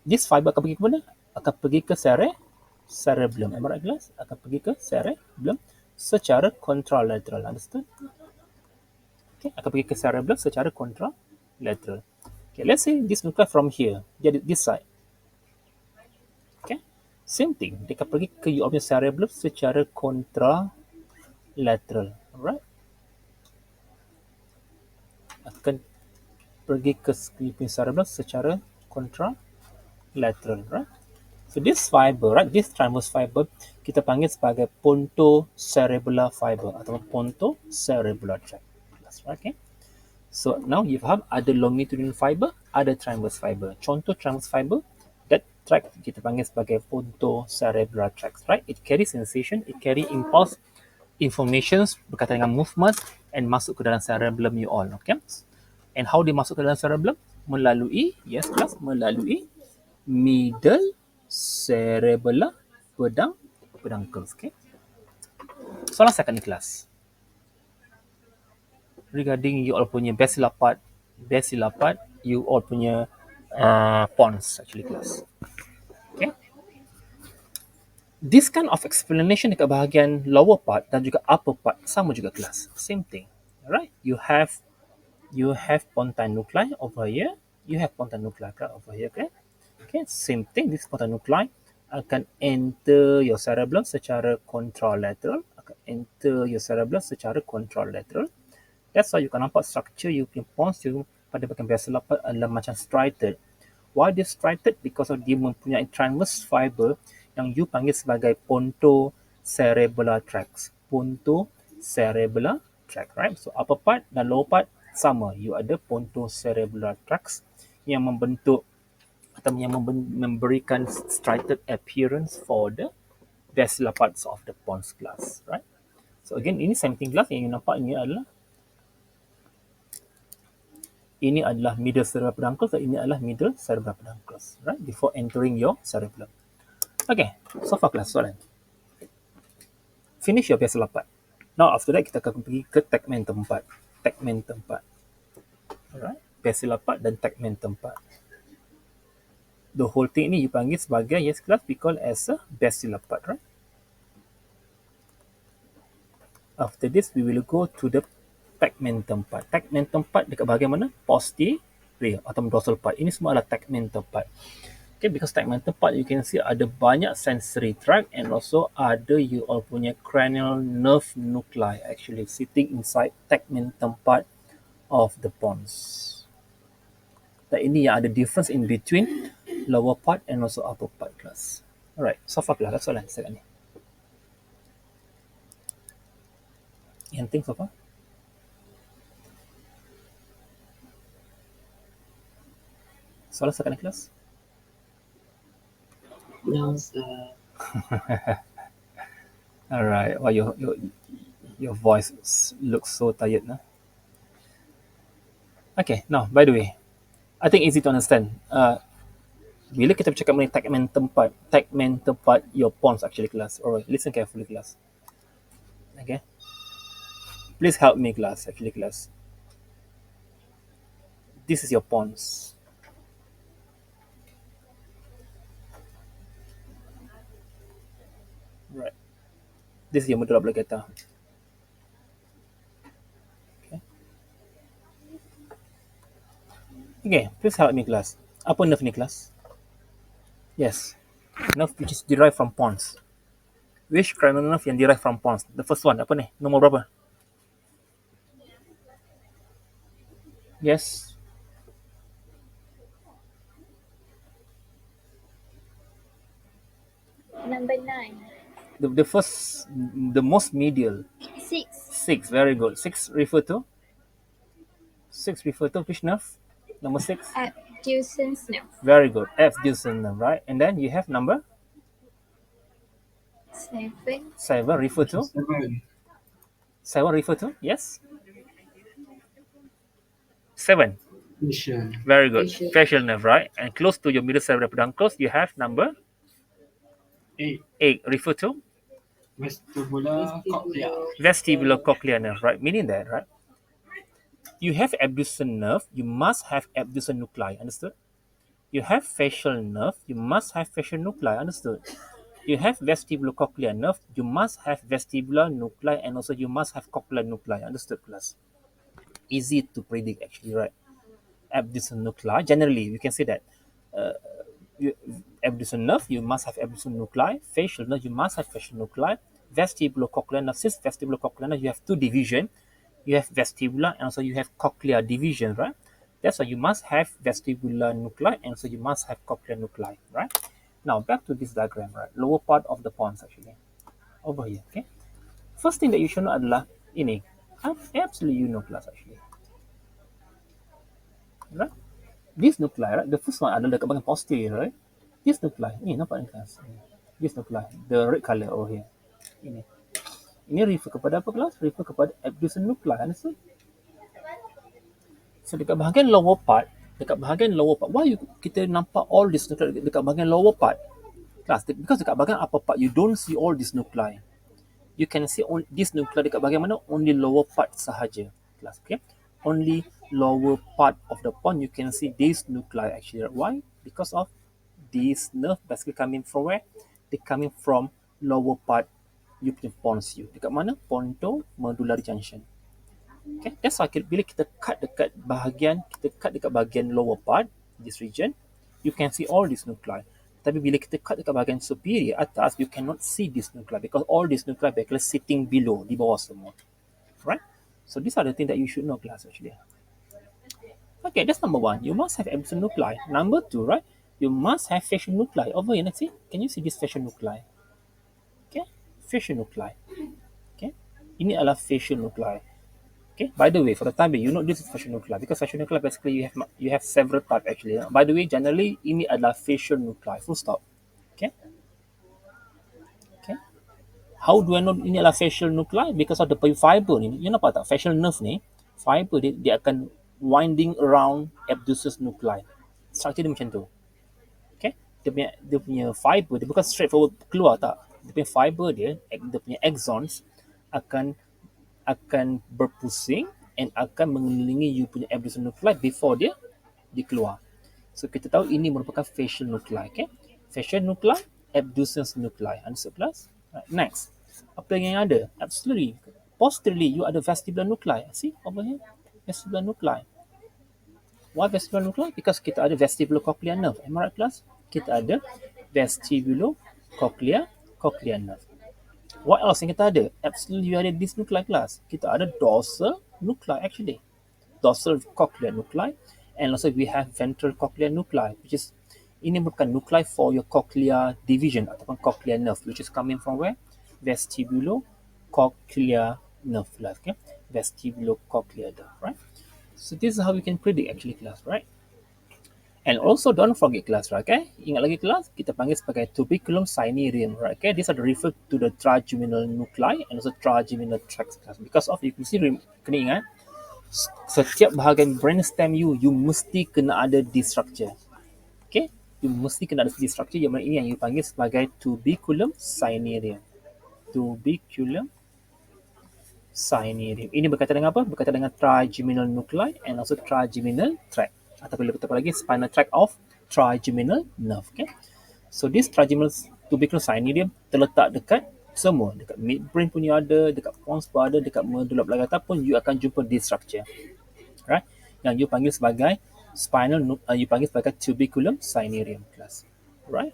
This fiber akan pergi ke mana? Akan pergi ke cerebellum. Am I right, class? Akan pergi ke cerebellum secara contralateral. Understood? Okay. Akan pergi ke cerebellum secara contralateral. Okay. Let's say this nuclei from here. Jadi this side. Okay. Same thing. Dia akan pergi ke your cerebellum secara contralateral. Alright? Akan pergi ke cerebellum secara contralateral, right? So this fiber, right, this transverse fiber, kita panggil sebagai pontocerebellar fiber atau pontocerebellar tract. That's right, okay? So now you have ada longitudinal fiber, ada transverse fiber. Contoh transverse fiber, that tract kita panggil sebagai pontocerebellar tract, right? It carry sensation, it carry impulse, informations berkaitan dengan movement and masuk ke dalam cerebellum you all, okay? And how dia masuk ke dalam cerebellum? Melalui, yes class, melalui middle cerebellar peduncles, okay? Soalan second class. Regarding you all punya basilar part, you all punya pons actually class. Okay? This kind of explanation dekat bahagian lower part dan juga upper part sama juga class. Same thing. Alright? You have pontine nuclei over here. You have pontine nuclei over here, okay? Okay, same thing. This pontine nuclei akan enter your cerebellum secara contralateral. That's why you can nampak structure you punya pons you pada bahagian basilar part adalah macam striated. Why dia striated? Because of dia mempunyai transverse fiber yang you panggil sebagai pontocerebellar tracts. Pontocerebellar tract, right? So upper part dan lower part sama. You ada pontocerebellar tracts yang membentuk atau yang memberikan striated appearance for the basilar parts of the pons class, right? So again, ini same thing class yang you nampak ini adalah middle cerebral peduncles dan ini adalah middle cerebral peduncles, right? Before entering your cerebellum. Okay, so far class soalan. Finish your basilar part. Now after that kita akan pergi ke tegmentum part. Alright, basilar part dan tegmentum part. The whole thing ni you panggil sebagai, yes class, we call as a basilar part, right? After this we will go to the tegmentum part. Tegmentum part dekat bahagian mana? Posterior atau dorsal part. Ini semua adalah tegmentum part. Okay, because tegmentum part you can see ada banyak sensory tract and also ada you all punya cranial nerve nuclei actually sitting inside tegmentum part of the pons. Dan ini yang ada difference in between lower part and also upper part class. Alright, so far kelas soalan sekarang ni. Anything so far? Soalan sekarang ni kelas? No, sir. Alright, well, your voice looks so tired now. Okay, now by the way, I think easy to understand. Bila kita bercakap mengenai tegmentum part, your pons actually class. Alright, listen carefully class. Okay, please help me class. Actually class, this is your pons. Right, this is your medulla oblongata. Okay, please help me kelas. Apa nerve ni kelas? Yes, nerve which is derived from pons. Which cranial nerve yang derived from pons? The first one, apa ni? Nombor berapa? Yes, Number 9. the first, the most medial. 6. 6, very good. 6 refer to? 6 refer to which nerve? Number 6? Abducens nerve. Very good. Abducens nerve, right? And then you have number 7. 7 refer to? 7 refer to? Yes? 7. Facial. Very good. Facial nerve, right? And close to your middle cerebral peduncles, you have number 8. 8 refer to? Vestibular cochlea. Vestibular cochlear nerve, right? Meaning that, right? You have abducens nerve, you must have abducens nuclei, understood? You have facial nerve, you must have facial nuclei, understood? You have vestibulocochlear nerve, you must have vestibular nuclei, and also you must have cochlear nuclei, understood class? Easy to predict actually, right? Abducens nuclei, generally we can say that uh, abducens nerve, you must have abducens nuclei. Facial nerve, you must have facial nuclei. Vestibulocochlear nerve, since vestibulocochlear nerve, you have two division. You have vestibular and also you have cochlear division, right? That's why you must have vestibular nuclei and so you must have cochlear nuclei, right? Now back to this diagram, right? Lower part of the pons actually. Over here, okay? First thing that you should know adalah ini. Absolutely you know class actually. Right? This nuclei, right? The first one adalah dekat bahagian posterior, right? This nuclei, ni nampak ni kelas. This nuclei, the red color over here. Ini refer kepada apa kelas? Refer kepada abducens nuclei, understand? So dekat bahagian lower part, why kita nampak all this nuclei dekat bahagian lower part? Kelas, because dekat bahagian upper part, you don't see all this nuclei. You can see all this nuclei dekat bahagian mana? Only lower part sahaja. Kelas, okay? Only lower part of the pond you can see these nuclei actually. Why? Because of these nerve basically coming from where? They coming from lower part you punya pons you. Dekat mana? Pontomedullary junction. Okay, that's why bila kita cut dekat bahagian lower part, this region, you can see all these nuclei. Tapi bila kita cut dekat bahagian superior atas, you cannot see this nuclei because all these nuclei basically sitting below, di bawah semua. Right? So these are the things that you should know class actually. Okay, that's number 1. You must have abducens nuclei. Number 2, right? You must have facial nuclei. Over here, let's see. Can you see this facial nuclei? Okay, facial nuclei. Okay, ini adalah facial nuclei. Okay. By the way, for the time being, you know this is facial nuclei because facial nuclei basically you have several types actually. By the way, generally ini adalah facial nuclei. Full stop. Okay. Okay. How do I know ini adalah facial nuclei? Because of the fiber ni. You nampak tak? Facial nerve ni, fiber dia akan winding around abducens nuclei. Structure dia macam tu. Okay. Dia punya fiber dia bukan straightforward keluar tak. Dia punya fiber dia punya axons akan berpusing and akan mengelilingi you punya abducens nuclei before dia dikeluar. So kita tahu ini merupakan facial nuclei, okay? Facial nuclei, abducens nuclei. Understood class? Right, next. Apa yang ada? Absolutely. Posteriorly, you ada vestibular nuclei. See over here? Vestibular nuclei. Why vestibular nuclei? Because kita ada vestibulocochlear nerve. Am I right class? Kita ada vestibulocochlear nerve. What else yang kita ada? Absolutely, you ada this nuclei class. Kita ada dorsal nuclei actually. Dorsal cochlear nuclei. And also we have ventral cochlear nuclei, which is ini merupakan nuclei for your cochlear division ataupun cochlear nerve, which is coming from where? Vestibulocochlear nerve class, okay? Vestibulocochlear nerve, right? So this is how we can predict actually class, right? And also don't forget class, right? Okay? Ingat lagi kelas, kita panggil sebagai tuberculum cinereum, right? Okay? These are referred to the trigeminal nuclei and also trigeminal tracts class. Because of, you can see, kena ingat, setiap bahagian brainstem you mesti kena ada this structure. Okay? You mesti kena ada this structure yang mana ini yang you panggil sebagai tuberculum cinereum. Tuberculum cinereum. Ini berkaitan dengan apa? Berkaitan dengan trigeminal nuclei and also trigeminal tract. Ataupun lebih tepat lagi, spinal tract of trigeminal nerve. Okay? So this trigeminal tuberculum cinereum terletak dekat semua. Dekat midbrain punya ada, dekat pons pun ada, dekat medulla oblongata pun you akan jumpa this structure. Right? Yang you panggil sebagai you panggil sebagai tuberculum cinereum kelas. Right?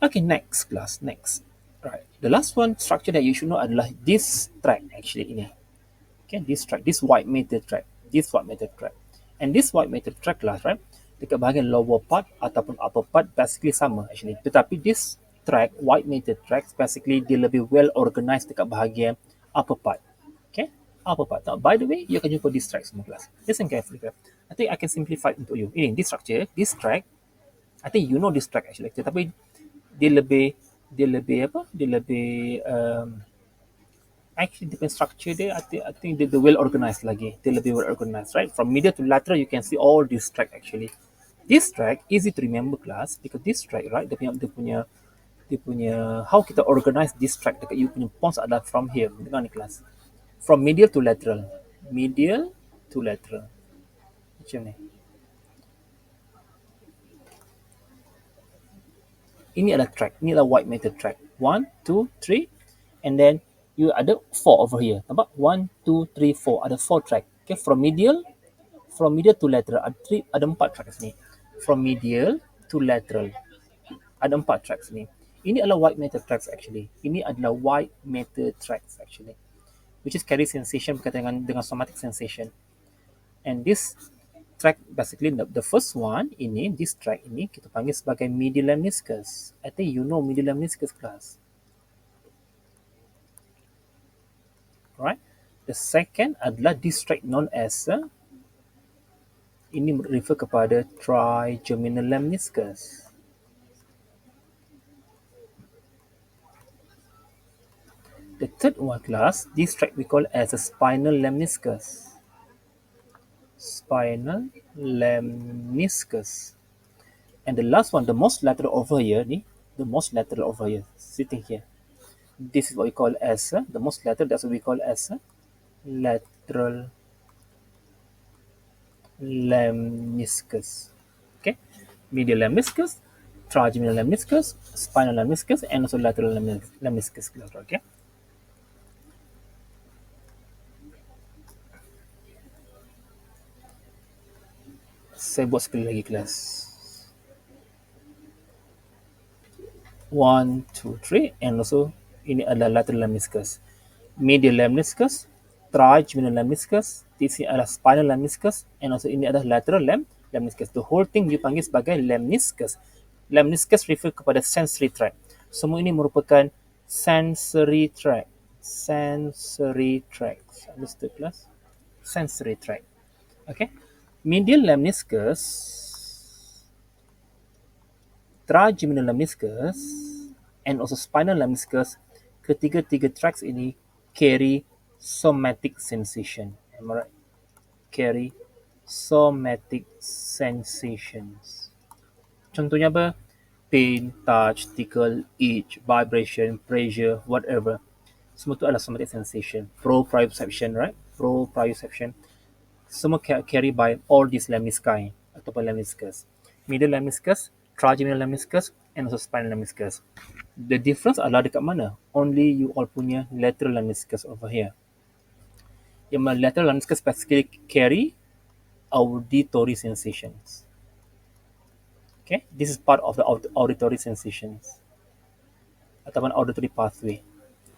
Okay, next class, next. Right. The last one structure that you should know adalah this track actually ini. Okay, this track, this white matter track, this white matter track. And this white matter track lah, right? Dekat bahagian lower part ataupun upper part basically sama actually. Tetapi this track, white matter track, basically dia lebih well organized dekat bahagian upper part. Okay, upper part. Now, by the way, you akan jumpa this track semua kelas. Listen carefully. I think I can simplify it untuk you. Ini, this structure, this track, I think you know this track actually. Tetapi dia lebih apa? Dia lebih actually different structure dia. I think dia well organized lagi. Dia lebih well organized, right? From medial to lateral, you can see all this track actually. This track easy to remember class because this track, right? Dia punya how kita organize this track dekat you punya pons adalah from here. Dengar ni kelas. From medial to lateral. Medial to lateral. Macam ni. Ini adalah track. Ini adalah white matter track. 1, 2, 3. And then you ada 4 over here. Nampak? 1, 2, 3, 4. Ada 4 track. Okay, from medial to lateral. Ada 4 track sini. From medial to lateral. Ada 4 track sini. Ini adalah white matter tracks actually. Ini adalah white matter tracks actually. Which is carry sensation berkaitan dengan somatic sensation. And this track basically the first one ini, this track ini kita panggil sebagai medial lemniscus. I think you know medial lemniscus class. Right? The second adalah this track known as ini refer kepada trigeminal lemniscus. The third one class, this track we call as a spinal lemniscus. Spinal lemniscus. And the last one, the most lateral over here, the most lateral over here, sitting here. This is what we call as the most lateral. That's what we call as lateral lemniscus. Okay, medial lemniscus, trigeminal lemniscus, spinal lemniscus, and also lateral lemniscus. Okay. Saya buat sekali lagi kelas. 1, 2, 3 and also ini adalah lateral lemniscus. Medial lemniscus, trigeminal lemniscus, this adalah spinal lemniscus and also ini adalah lateral lemniscus. The whole thing dipanggil sebagai lemniscus. Lemniscus refer kepada sensory tract. Semua ini merupakan sensory tract. Sensory tract. Understood class? Sensory tract. Okay. Medial lemniscus, trigeminal lemniscus, and also spinal lemniscus, ketiga-tiga tracks ini carry somatic sensation. Am I right? Carry somatic sensations. Contohnya apa? Pain, touch, tickle, itch, vibration, pressure, whatever. Semua itu adalah somatic sensation. Proprioception, right? Proprioception. Semua carry by all these lemnisci ataupun lemniscus. Medial lemniscus, trigeminal lemniscus, and also spinal lemniscus. The difference adalah dekat mana? Only you all punya lateral lemniscus over here. Yang mana lateral lemniscus basically carry auditory sensations. Okay, this is part of the auditory sensations ataupun auditory pathway.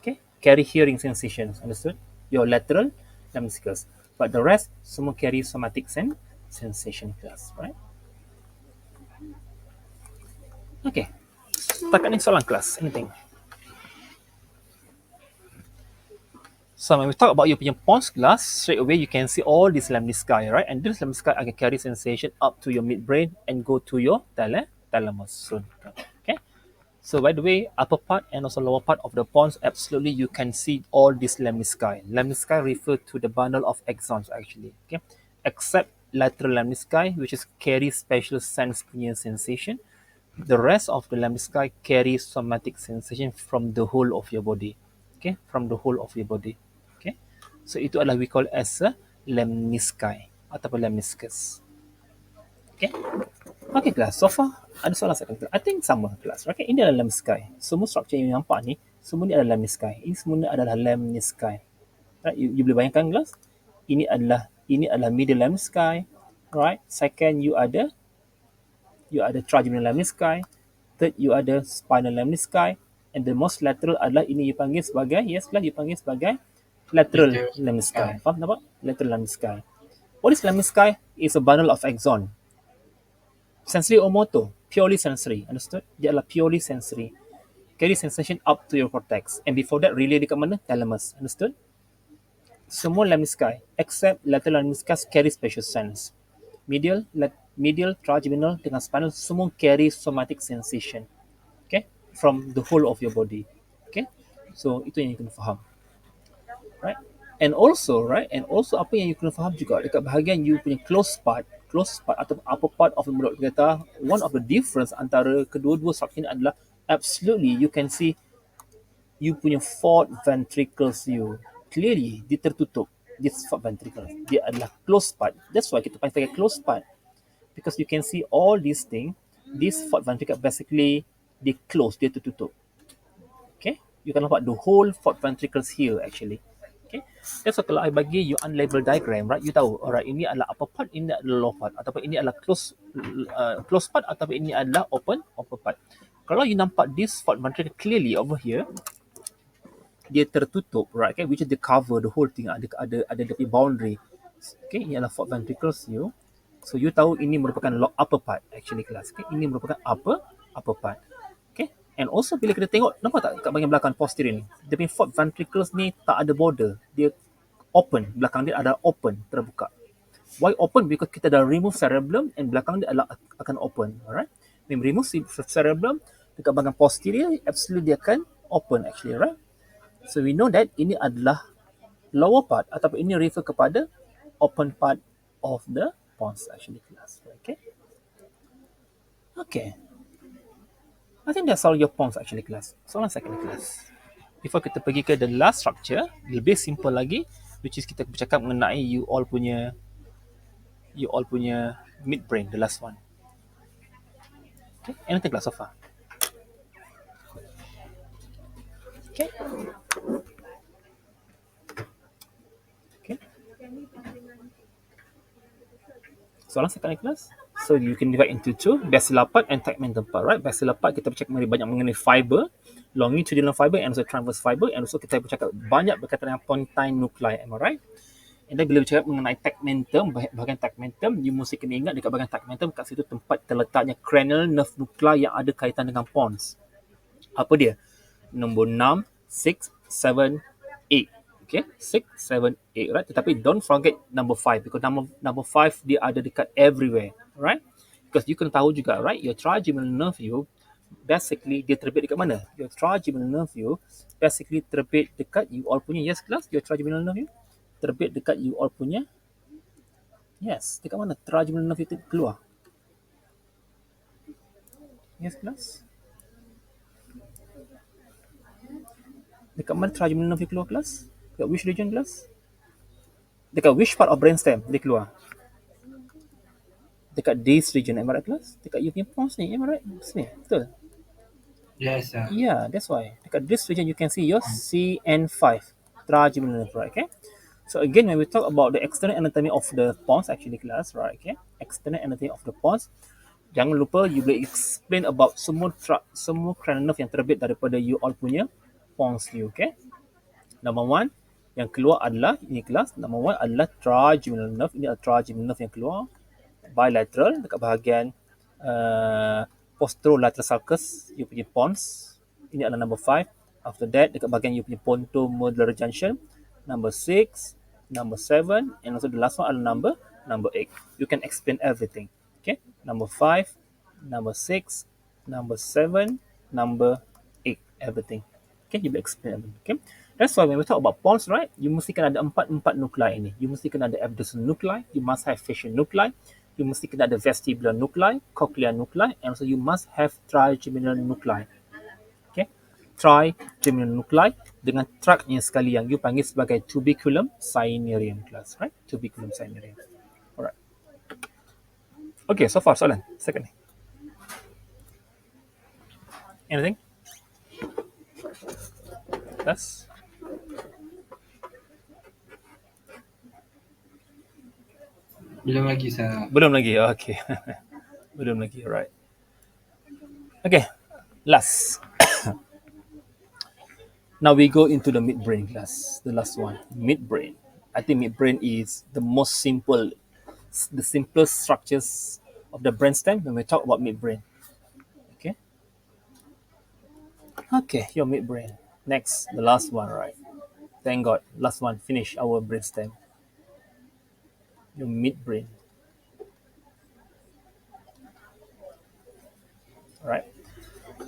Okay, carry hearing sensations. Understood? Your lateral lemniscus. But the rest semua carry somatic sensation class, right? Okay. Setakat ni soalan kelas. Anything? So when we talk about your Pons class, straight away you can see all these lemnisci, right? And this lemnisci can carry sensation up to your midbrain and go to your thalamus soon. Okay. So by the way, upper part and also lower part of the pons, absolutely you can see all these lemnisci. Lemnisci refer to the bundle of axons actually. Okay, except lateral lemnisci, which is carry special sense punya sensation. The rest of the lemnisci carry somatic sensation from the whole of your body. Okay, from the whole of your body. Okay, so itu adalah we call as a lemnisci ataupun lemniscus. Okay. Okay kelas, so far ada soalan saya kata. I think sama kelas. Okay, ini adalah lemnisci. Semua struktur yang nampak ni, semua ni adalah lemnisci. Ini semua adalah lemnisci. Right, you boleh bayangkan kelas. Ini adalah medial lemnisci. right? Second, you ada trigeminal lemnisci. Third, you ada spinal lemnisci. And the most lateral adalah ini you panggil sebagai, yes lah, you panggil sebagai lateral Later lemnisci. sky. Faham nampak? Lateral lemnisci. What is lemnisci? Is a bundle of axon. Sensory or motor? Purely sensory. Understood? Dia adalah purely sensory. Carry sensation up to your cortex. And before that, relay dekat mana? Thalamus. Understood? Semua lemnisci except lateral lemniscus carry spatial sense. Medial, trigeminal dengan spinal semua carry somatic sensation. Okay? From the whole of your body. Okay? So, itu yang you kena faham. Right? And also apa yang you kena faham juga dekat bahagian you punya close part atau upper part of the mulut kita, one of the difference antara kedua-dua structure ni adalah absolutely you can see you punya fourth ventricles you clearly dia tertutup. This fourth ventricle dia adalah close part. That's why kita panggil close part, because you can see all these thing. This fourth ventricle basically dia close, dia tertutup. Okay, you can nampak the whole fourth ventricles here actually. Okay, that's why kalau I bagi you unlevel diagram, right, you tahu, alright, ini adalah upper part, ini adalah lower part, ataupun ini adalah close part, ataupun ini adalah open part. Kalau you nampak this fourth ventricle clearly over here, dia tertutup, right, okay, which is the cover the whole thing, ada dia punya boundary. Okay, ini adalah fourth ventricles you. So you tahu ini merupakan upper part actually kelas. Okay, ini merupakan upper part. Okay, and also bila kita tengok, nampak tak kat bahagian belakang posterior ni, dia punya fourth ventricles ni tak ada border, dia open, belakang dia ada open, terbuka. Why open? Because kita dah remove cerebellum and belakang dia adalah akan open, alright. When remove cerebellum, dekat bahagian posterior absolutely dia akan open actually, right. So we know that ini adalah lower part ataupun ini refer kepada open part of the pons actually class. Okay. Okay. I think that's all your pons actually class. Soalan second class. Before kita pergi ke the last structure, lebih simple lagi, which is kita bercakap mengenai you all punya midbrain, the last one. Okay. Anything class so far? Okay. Okay. Soalan second class. So you can divide into two, basilar part and tegmental part, right? Basilar part kita bercakap banyak mengenai fiber, longitudinal fiber and also transverse fiber, and also kita bercakap banyak berkaitan dengan pontine nuclei, am I right? And then bila bercakap mengenai tegmentum, bahagian tegmentum, you mesti kena ingat dekat bahagian tegmentum, kat situ tempat terletaknya cranial nerve nuclei yang ada kaitan dengan pons. Apa dia? Nombor 6, 6, 7, 8. Okay, 6, 7, 8, right? Tetapi don't forget number 5, because number 5 dia ada dekat everywhere, right? Because you kena tahu juga, right? Your trigeminal nerve you basically dia terbit dekat mana? Your trigeminal nerve you basically terbit dekat you all punya, yes class, your trigeminal nerve you terbit dekat you all punya, yes, dekat mana trigeminal nerve itu keluar? Yes class, dekat mana trigeminal nerve keluar kelas? Dekat which region kelas? Dekat which part of brainstem dia keluar? Dekat this region, am I right kelas? Dekat you punya pons ni, am I right? Sini, betul? Yes, sir. Yeah, that's why. Dekat this region you can see your CN5, trigeminal nerve, right? Okay. So again, when we talk about the external anatomy of the pons actually class, right? Okay. External anatomy of the pons, jangan lupa you boleh explain about semua cranial nerve yang terbit daripada you all punya pons you, okay? Number one, yang keluar adalah, ini kelas, number one adalah trigeminal nerve. Ini adalah trigeminal nerve yang keluar. Bilateral, dekat bahagian posterolateral sulcus, you punya pons. Ini adalah number 5. After that, dekat bahagian you punya pontomedullary junction. Number 6, number 7, and also the last one adalah number 8. You can explain everything. Okay, number 5, number 6, number 7, number 8, everything. Okay, you will explain everything. Okay, that's why when we talk about pons, right, you mesti kena ada empat nuclei ini. You mesti kena ada abducens nuclei, you must have facial nuclei, you mesti kena ada vestibular nuclei, cochlear nuclei, and also you must have trigeminal nuclei. Okay, trigeminal nuclei dengan tractnya sekali yang you panggil sebagai tubiculum cinereum class, right? Tubiculum cinereum. Alright. Okay, so far soalan second ni. Anything? Class? Belum lagi sah. Belum lagi. Okay. Belum lagi. Right. Okay. Last. Now we go into the midbrain class. The last one. Midbrain. I think midbrain is the most simple, the simplest structures of the brainstem when we talk about midbrain. Okay. Okay. Your midbrain. Next. The last one. Right. Thank God. Last one. Finish our brainstem. Your midbrain. Right.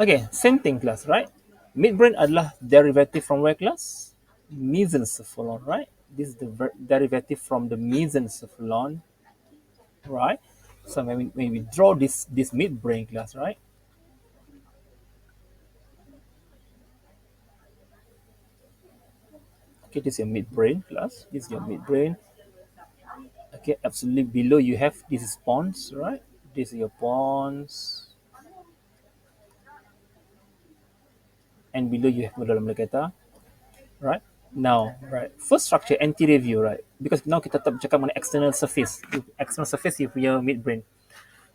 Okay, same thing class, right? Midbrain adalah derivative from where class? Mesencephalon, right? This is the derivative from the mesencephalon, right? So when we draw this midbrain class, right? Okay, this is your midbrain class. This is your midbrain. Okay, absolutely below you have this is pons, right? This is your pons, and below you have medulla oblongata, right? Now, right, first structure anterior view, right? Because now kita tak bercakap mengenai external surface. External surface you punya midbrain.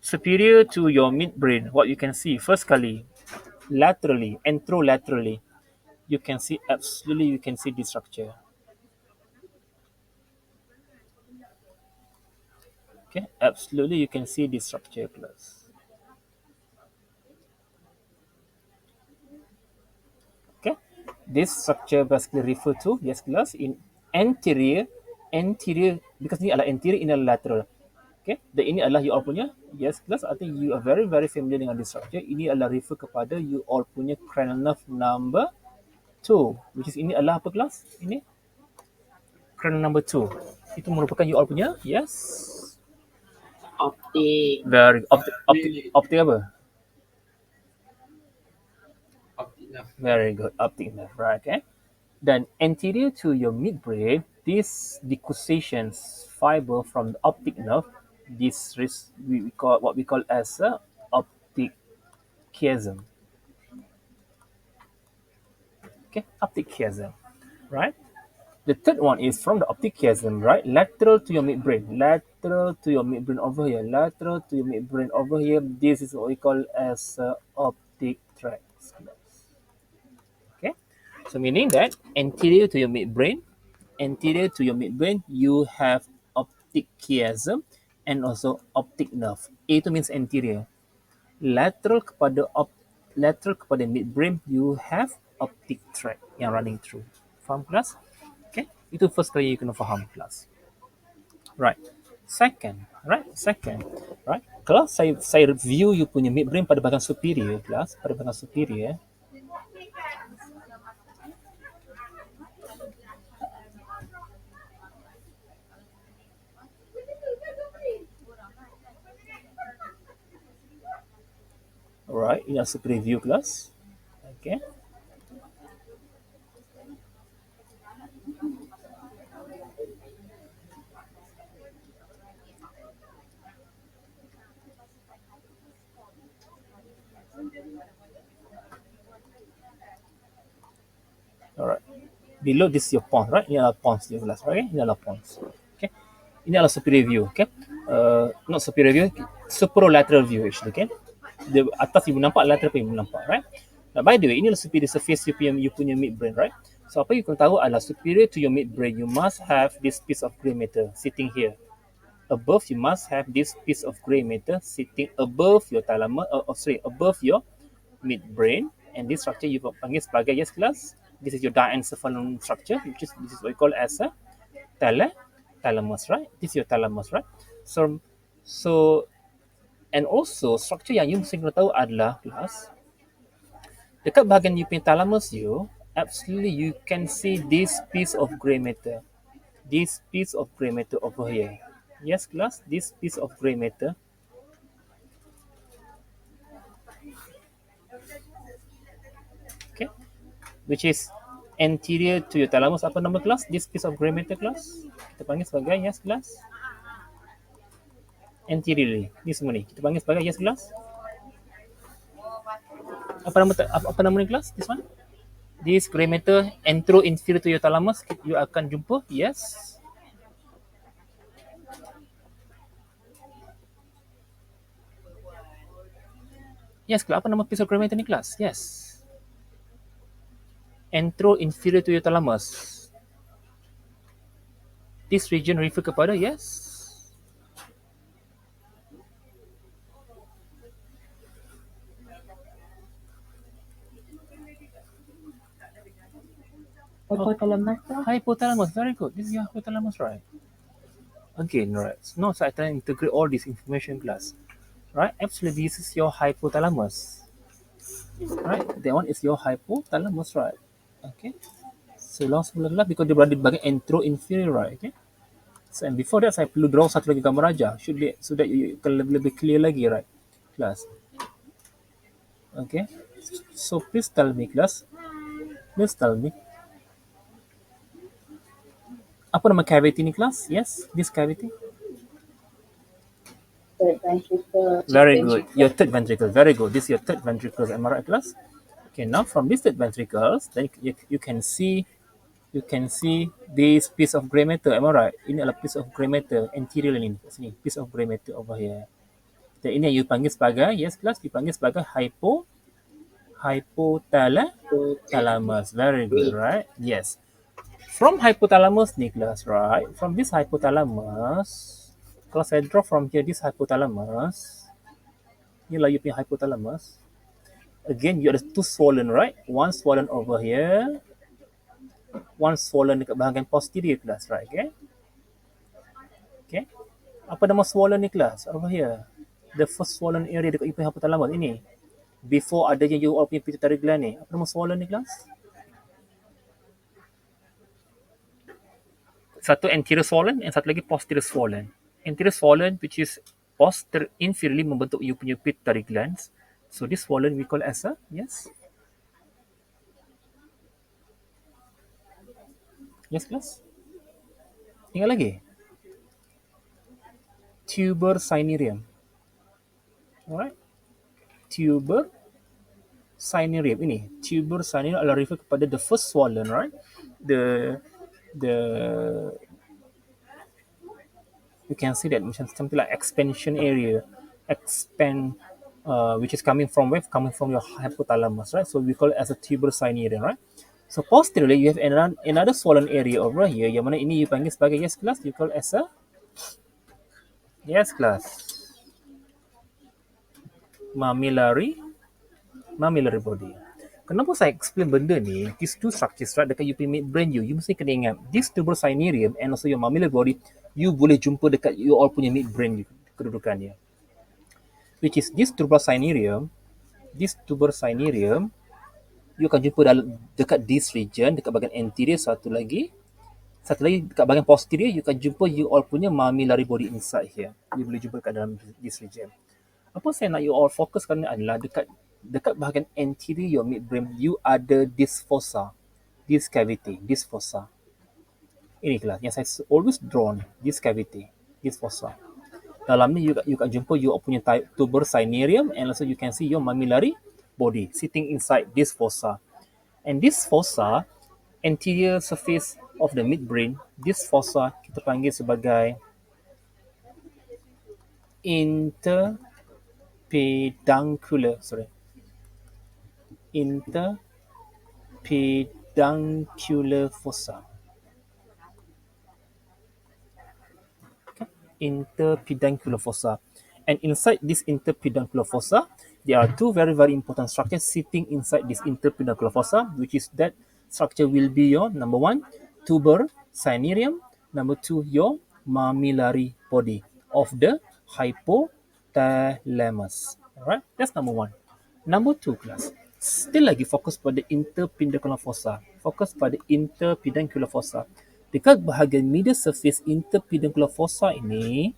Superior to your midbrain, what you can see, first kali, laterally, anterolaterally, you can see absolutely you can see this structure. Okay, absolutely you can see this structure class. Okay, this structure basically refer to yes class in anterior because ini adalah anterior, ini adalah lateral. Okay, dan ini adalah you all punya yes class. I think you are very familiar dengan this structure. Ini adalah refer kepada you all punya cranial nerve number 2, which is ini adalah apa class? Ini cranial number 2. Itu merupakan you all punya yes. Optic. Very optic apa? Optic nerve. Very good, optic nerve, right? Okay. Then anterior to your midbrain, this decussation fiber from the optic nerve, this is we call what we call as a optic chiasm. Okay, optic chiasm, right? The third one is from the optic chiasm, right? Lateral to your midbrain, lateral to your midbrain over here, lateral to your midbrain over here. This is what we call as optic tract. Okay, so meaning that anterior to your midbrain, you have optic chiasm and also optic nerve. A itu means anterior. Lateral kepada midbrain, you have optic tract yang running through. Faham kelas? Okay, itu first kali you kena faham kelas. Right. Second, right? Kalau saya review you punya midbrain pada bahagian superior kelas, pada bahagian superior. Alright, ini adalah superior view kelas. Okay. Alright. Below this is your pons, right? Ini adalah pons dia kelas, right? Ini adalah pons. Okay. Ini adalah superior view, okay? Not superior view, superolateral view actually, okay? The atas ibu nampak, lateral pun ibu nampak, right? Now, by the way, ini adalah superior surface you punya midbrain, right? So apa you kena tahu adalah superior to your midbrain, you must have this piece of gray matter sitting here. Above, you must have this piece of gray matter sitting above your thalamus, above your midbrain, and this structure you panggil sebagai yes class. This is your diencephalon structure, this is what we call as a thalamus, right? This is your thalamus, right? So and also structure yang you mesti kena tahu adalah kelas dekat bahagian you punya thalamus you, absolutely you can see this piece of gray matter. This piece of gray matter over here. Yes, class, this piece of gray matter. Okay, which is anterior to your thalamus. Apa nama kelas? This piece of gray matter class. Kita panggil sebagai yes class. Anteriorly. Ni semua ni. Kita panggil sebagai yes class. Apa nama ni kelas? This one? This gray matter antero-inferior to your thalamus. You akan jumpa yes. Yes, kelas. Apa nama piece of gray matter ni kelas? Yes. Antro inferior to your thalamus. This region refer kepada, yes. Hypothalamus. Hypothalamus, very good. This is your hypothalamus, right? Again, right. No, so I try to integrate all this information class. Right? Absolutely, this is your hypothalamus. Right? That one is your hypothalamus, right? Okay. So long sebelum lah because dia berada di bahagian antro inferior, right? Okay. So and before that saya perlu draw satu lagi gambar aja so that you can lebih clear lagi, right? Class. Okay. So please tell me, class. Please tell me. Apa nama cavity ni, class? Yes, this cavity. Third ventricle. Very good. Your third ventricle. Very good. This is your third ventricle. Am I right, class? Okay. Now from this third ventricles, then you can see this piece of gray matter. Am I right? Ini adalah piece of gray matter anterior ni. Sini, piece of gray matter over here. Dan ini yang you panggil sebagai, yes, class, dipanggil sebagai hypothalamus. Very good, right? Yes. From hypothalamus ni, class, right? From this hypothalamus, kalau saya draw from here this hypothalamus, inilah you punya hypothalamus. Again, you ada two swollen, right? One swollen over here, one swollen dekat bahagian posterior, class, right? Okay. Okay. Apa nama swollen ni, class? Over here. The first swollen area dekat you punya hypothalamus ini. Before adanya you all punya pituitary gland ni. Apa nama swollen ni, class? Satu anterior swollen and satu lagi posterior swollen. Anterior swollen which is posterior inferiorly membentuk you punya pituitary glands. So this swollen we call as a, yes. Yes, class? Ingat lagi? Tuber cinereum. Alright. Tuber cinereum ini. Tuber cinereum adalah refer kepada the first swollen, right? The you can see that macam something like expansion area, which is coming from where? Coming from your hypothalamus, right? So we call it as a tuber cinereum, right? So posteriorly you have another swollen area over here. Yang mana ini you panggil sebagai, yes, class, you call as a, yes, class, mammillary body. Kenapa saya explain benda ni? These two structures, right, dekat you punya midbrain you mesti kena ingat. This tuber cinereum and also your mammillary body, you boleh jumpa dekat you all punya midbrain kedudukannya. Which is this tuber cinereum, you akan jumpa dekat this region, dekat bahagian anterior, satu lagi dekat bahagian posterior, you akan jumpa you all punya mammillary body inside here. You boleh jumpa dekat dalam this region. Apa saya nak you all fokuskan adalah dekat bahagian anterior your midbrain, you ada this fossa, this cavity, this fossa. Ini kelas yang saya always draw ni, this cavity, this fossa. Dalam ni you akan jumpa you punya tuber cinereum and also you can see your mammillary body sitting inside this fossa. And this fossa, anterior surface of the midbrain, this fossa kita panggil sebagai interpeduncular fossa. Okay. Interpeduncular fossa. And inside this interpeduncular fossa, there are two very, very important structures sitting inside this interpeduncular fossa, which is that structure will be your, number one, tuber cinereum, number two, your mammillary body of the hypothalamus. Alright, that's number one. Number two, class. Still lagi fokus pada interpeduncular fossa. Fokus pada interpeduncular fossa. Dekat bahagian middle surface interpeduncular fossa ini,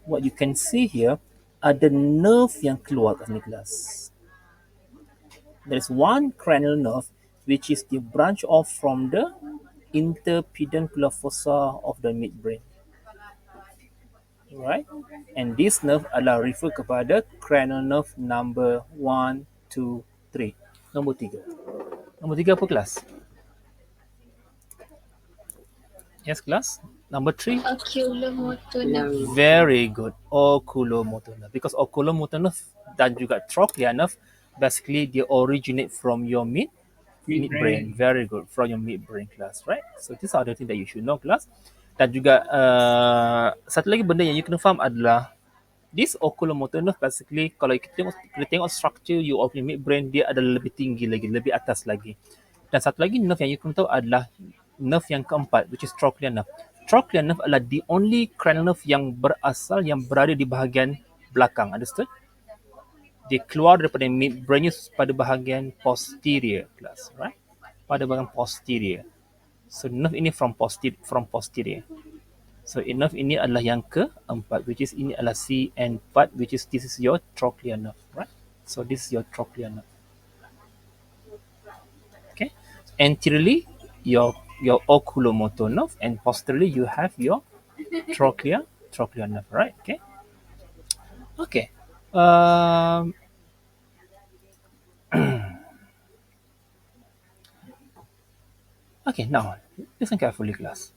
what you can see here, ada nerve yang keluar kat sini, kelas. There is one cranial nerve which is the branch off from the interpeduncular fossa of the midbrain. Right? And this nerve adalah refer kepada cranial nerve number 1, 2, 3. Nombor 3. Nombor 3 apa, kelas? Yes, kelas. Number 3, Oculomotor nerve. very good, oculomotor nerve. Because oculomotor nerve dan juga trochlear nerve, basically they originate from your midbrain. Very good, from your midbrain class, right? So these are the things that you should know, class. Dan juga satu lagi benda yang you kena faham adalah this oculomotor nerve basically kalau kita tengok structure you of your midbrain, dia adalah lebih tinggi lagi, lebih atas lagi. Dan satu lagi nerve yang you kena tahu adalah nerve yang keempat, which is trochlear nerve. Trochlear nerve adalah the only cranial nerve yang berada di bahagian belakang. Understood? Dia keluar daripada midbrain pada bahagian posterior, class, right? Pada bahagian posterior. So nerve ini from posterior. So nerve ini adalah yang keempat, which is ini adalah C4, which is this is your trochlear nerve, right? So this is your trochlear nerve. Okay. Anteriorly, your oculomotor nerve, and posteriorly you have your trochlear nerve, right? Okay. Okay. Okay, now listen carefully, class.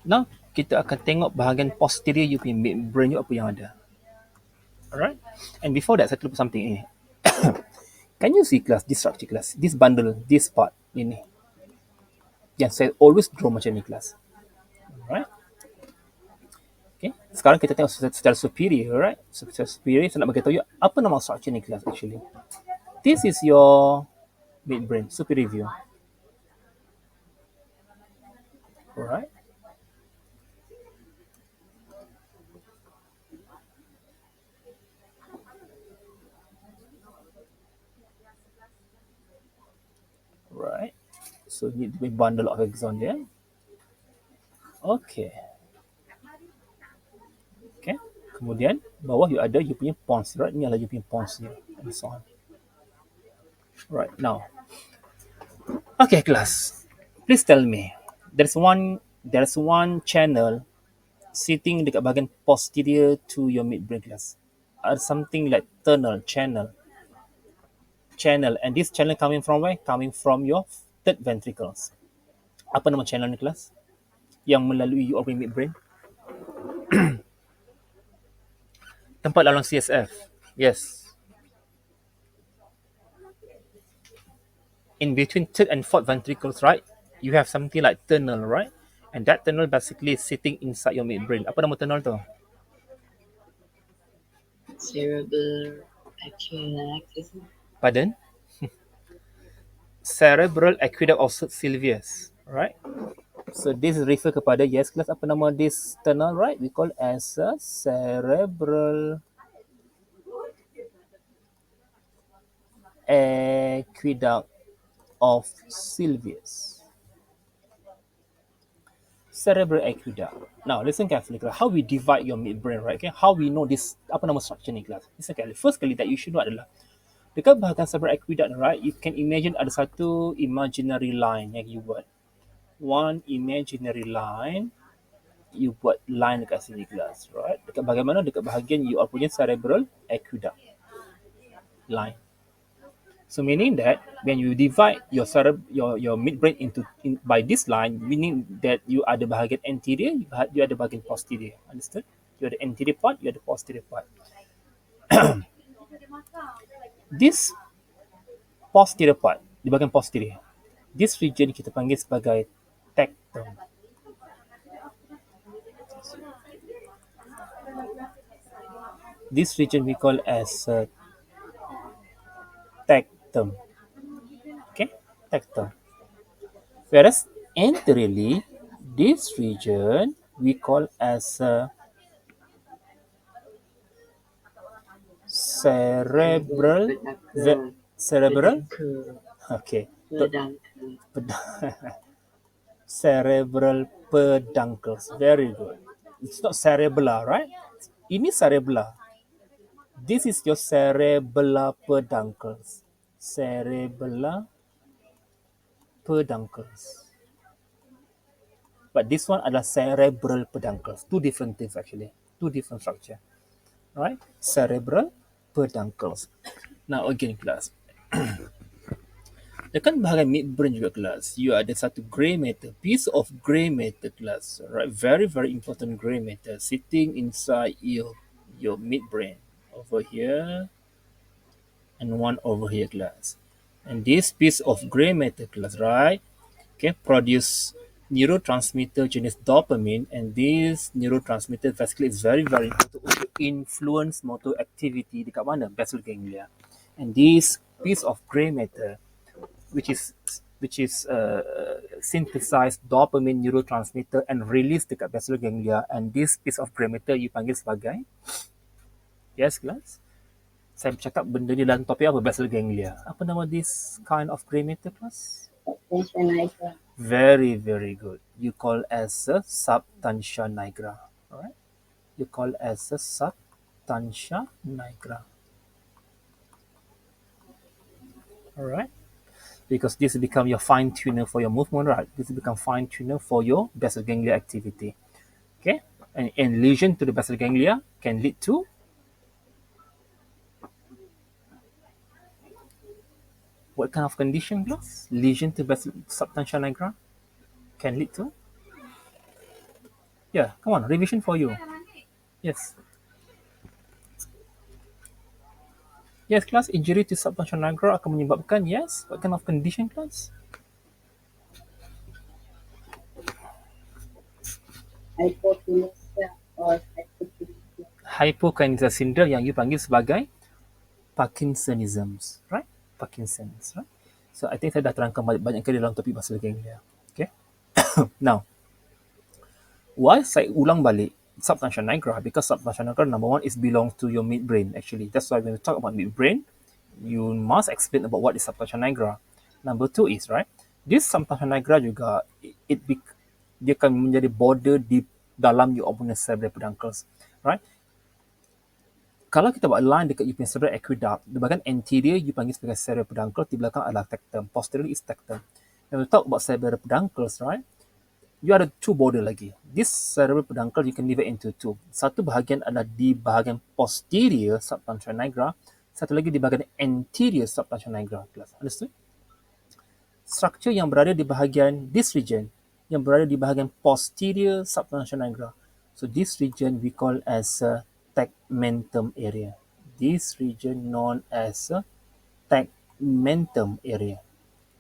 Now kita akan tengok bahagian posterior you punya midbrain you apa yang ada. Alright. And before that, saya terlupa something ini. Can you see, class, this structure, class, this bundle, this part ini, yang saya always draw macam ni, class. Alright. Okay. Sekarang kita tengok secara superior, right? Secara superior, saya nak bagi tahu you apa nama structure ni, class, actually. This is your midbrain, superior view. Alright. Right. So need to be bundle of axon there. Okay. Okay. Kemudian bawah you ada you punya pons, right? Ni adalah you punya pons ni, and so on. Right. Now. Okay, class. Please tell me. There's one channel sitting dekat bahagian posterior to your midbrain, class. Something like channel, and this channel coming from where? Coming from your third ventricles. Apa nama channel ni, class? Yang melalui your midbrain? Tempat dalam CSF. Yes. In between third and fourth ventricles, right? You have something like tunnel, right? And that tunnel basically is sitting inside your midbrain. Apa nama tunnel tu? Cerebral aqueduct. Pardon? Cerebral aqueduct of Sylvius, right? So this refer kepada, yes, class, apa nama this tunnel, right? We call as a cerebral aqueduct of Sylvius. Cerebral aqueduct. Now listen carefully, class. How we divide your midbrain, right? Okay, how we know this, apa nama structure ni, class? Listen carefully. First kali that you should know adalah dekat bahagian cerebral aqueduct, right? You can imagine ada satu imaginary line yang you buat. One imaginary line, you buat line dekat sini, class, right? Dekat bagaimana? Dekat bahagian you punya cerebral aqueduct line. So meaning that when you divide your midbrain by this line, meaning that you ada bahagian anterior, you ada bahagian posterior. Understood? You ada anterior part, you ada posterior part. This posterior part, di bahagian posterior, this region kita panggil sebagai tectum. This region we call as tectum. Okay, tectum. Whereas anteriorly, this region we call as cerebral. Okay. Cerebral peduncles. Very good. It's not cerebellar, right? Ini cerebellar. This is your cerebellar peduncles. Cerebellar peduncles. But this one adalah cerebral peduncles. Two different things, actually. Two different structure. Right? Cerebral peduncles. Now again, class. Dekat bahagian midbrain juga kelas, you ada satu grey matter, piece of grey matter kelas, right? Very very important grey matter sitting inside your midbrain over here and one over here kelas. And this piece of grey matter kelas, right? Okay, produce neurotransmitter jenis dopamine, and this neurotransmitter basically is very very important untuk influence motor activity dekat mana? Basal ganglia. And this piece of grey matter which is synthesize dopamine neurotransmitter and release dekat basal ganglia, and this piece of grey matter you panggil sebagai, yes class, saya bercakap benda ni dalam topik apa? Basal ganglia. Apa nama this kind of grey matter class? Substantia nigra. Very very good. You call as a substantia nigra. Alright, you call as a substantia nigra. Alright, because this become your fine tuner for your movement, right? This become fine tuner for your basal ganglia activity. Okay, and lesion to the basal ganglia can lead to what kind of condition, class? Lesion to basal substantia nigra can lead to, yeah, come on, revision for you. Yes. Yes, class, injury to substantia nigra akan menyebabkan, yes, what kind of condition, class? Hypokinesia or hypokinesia. Hypokinesia syndrome yang you panggil sebagai Parkinsonism, right? Parkinson's, right? So I think saya dah terangkan banyak kali dalam topik basal ganglia. Okay. Now, why saya ulang balik substantia nigra? Because substantia nigra, number one, is belongs to your midbrain actually. That's why when we talk about midbrain, you must explain about what is substantia nigra. Number two is, right, this substantia nigra juga dia akan menjadi border di dalam your punya cerebral peduncles, right? Kalau kita buat line dekat you punya cerebral aqueduct, di bahagian anterior you panggil sebagai cerebral peduncle, di belakang adalah tectum, posterior is tectum. When we talk about cerebral peduncles, right, you ada two border lagi. This cerebral peduncle you can divide into two. Satu bahagian adalah di bahagian posterior substantia nigra, satu lagi di bahagian anterior substantia nigra. Understood? Structure yang berada di bahagian this region, yang berada di bahagian posterior substantia nigra. So this region we call as a tegmentum area. This region known as a tegmentum area.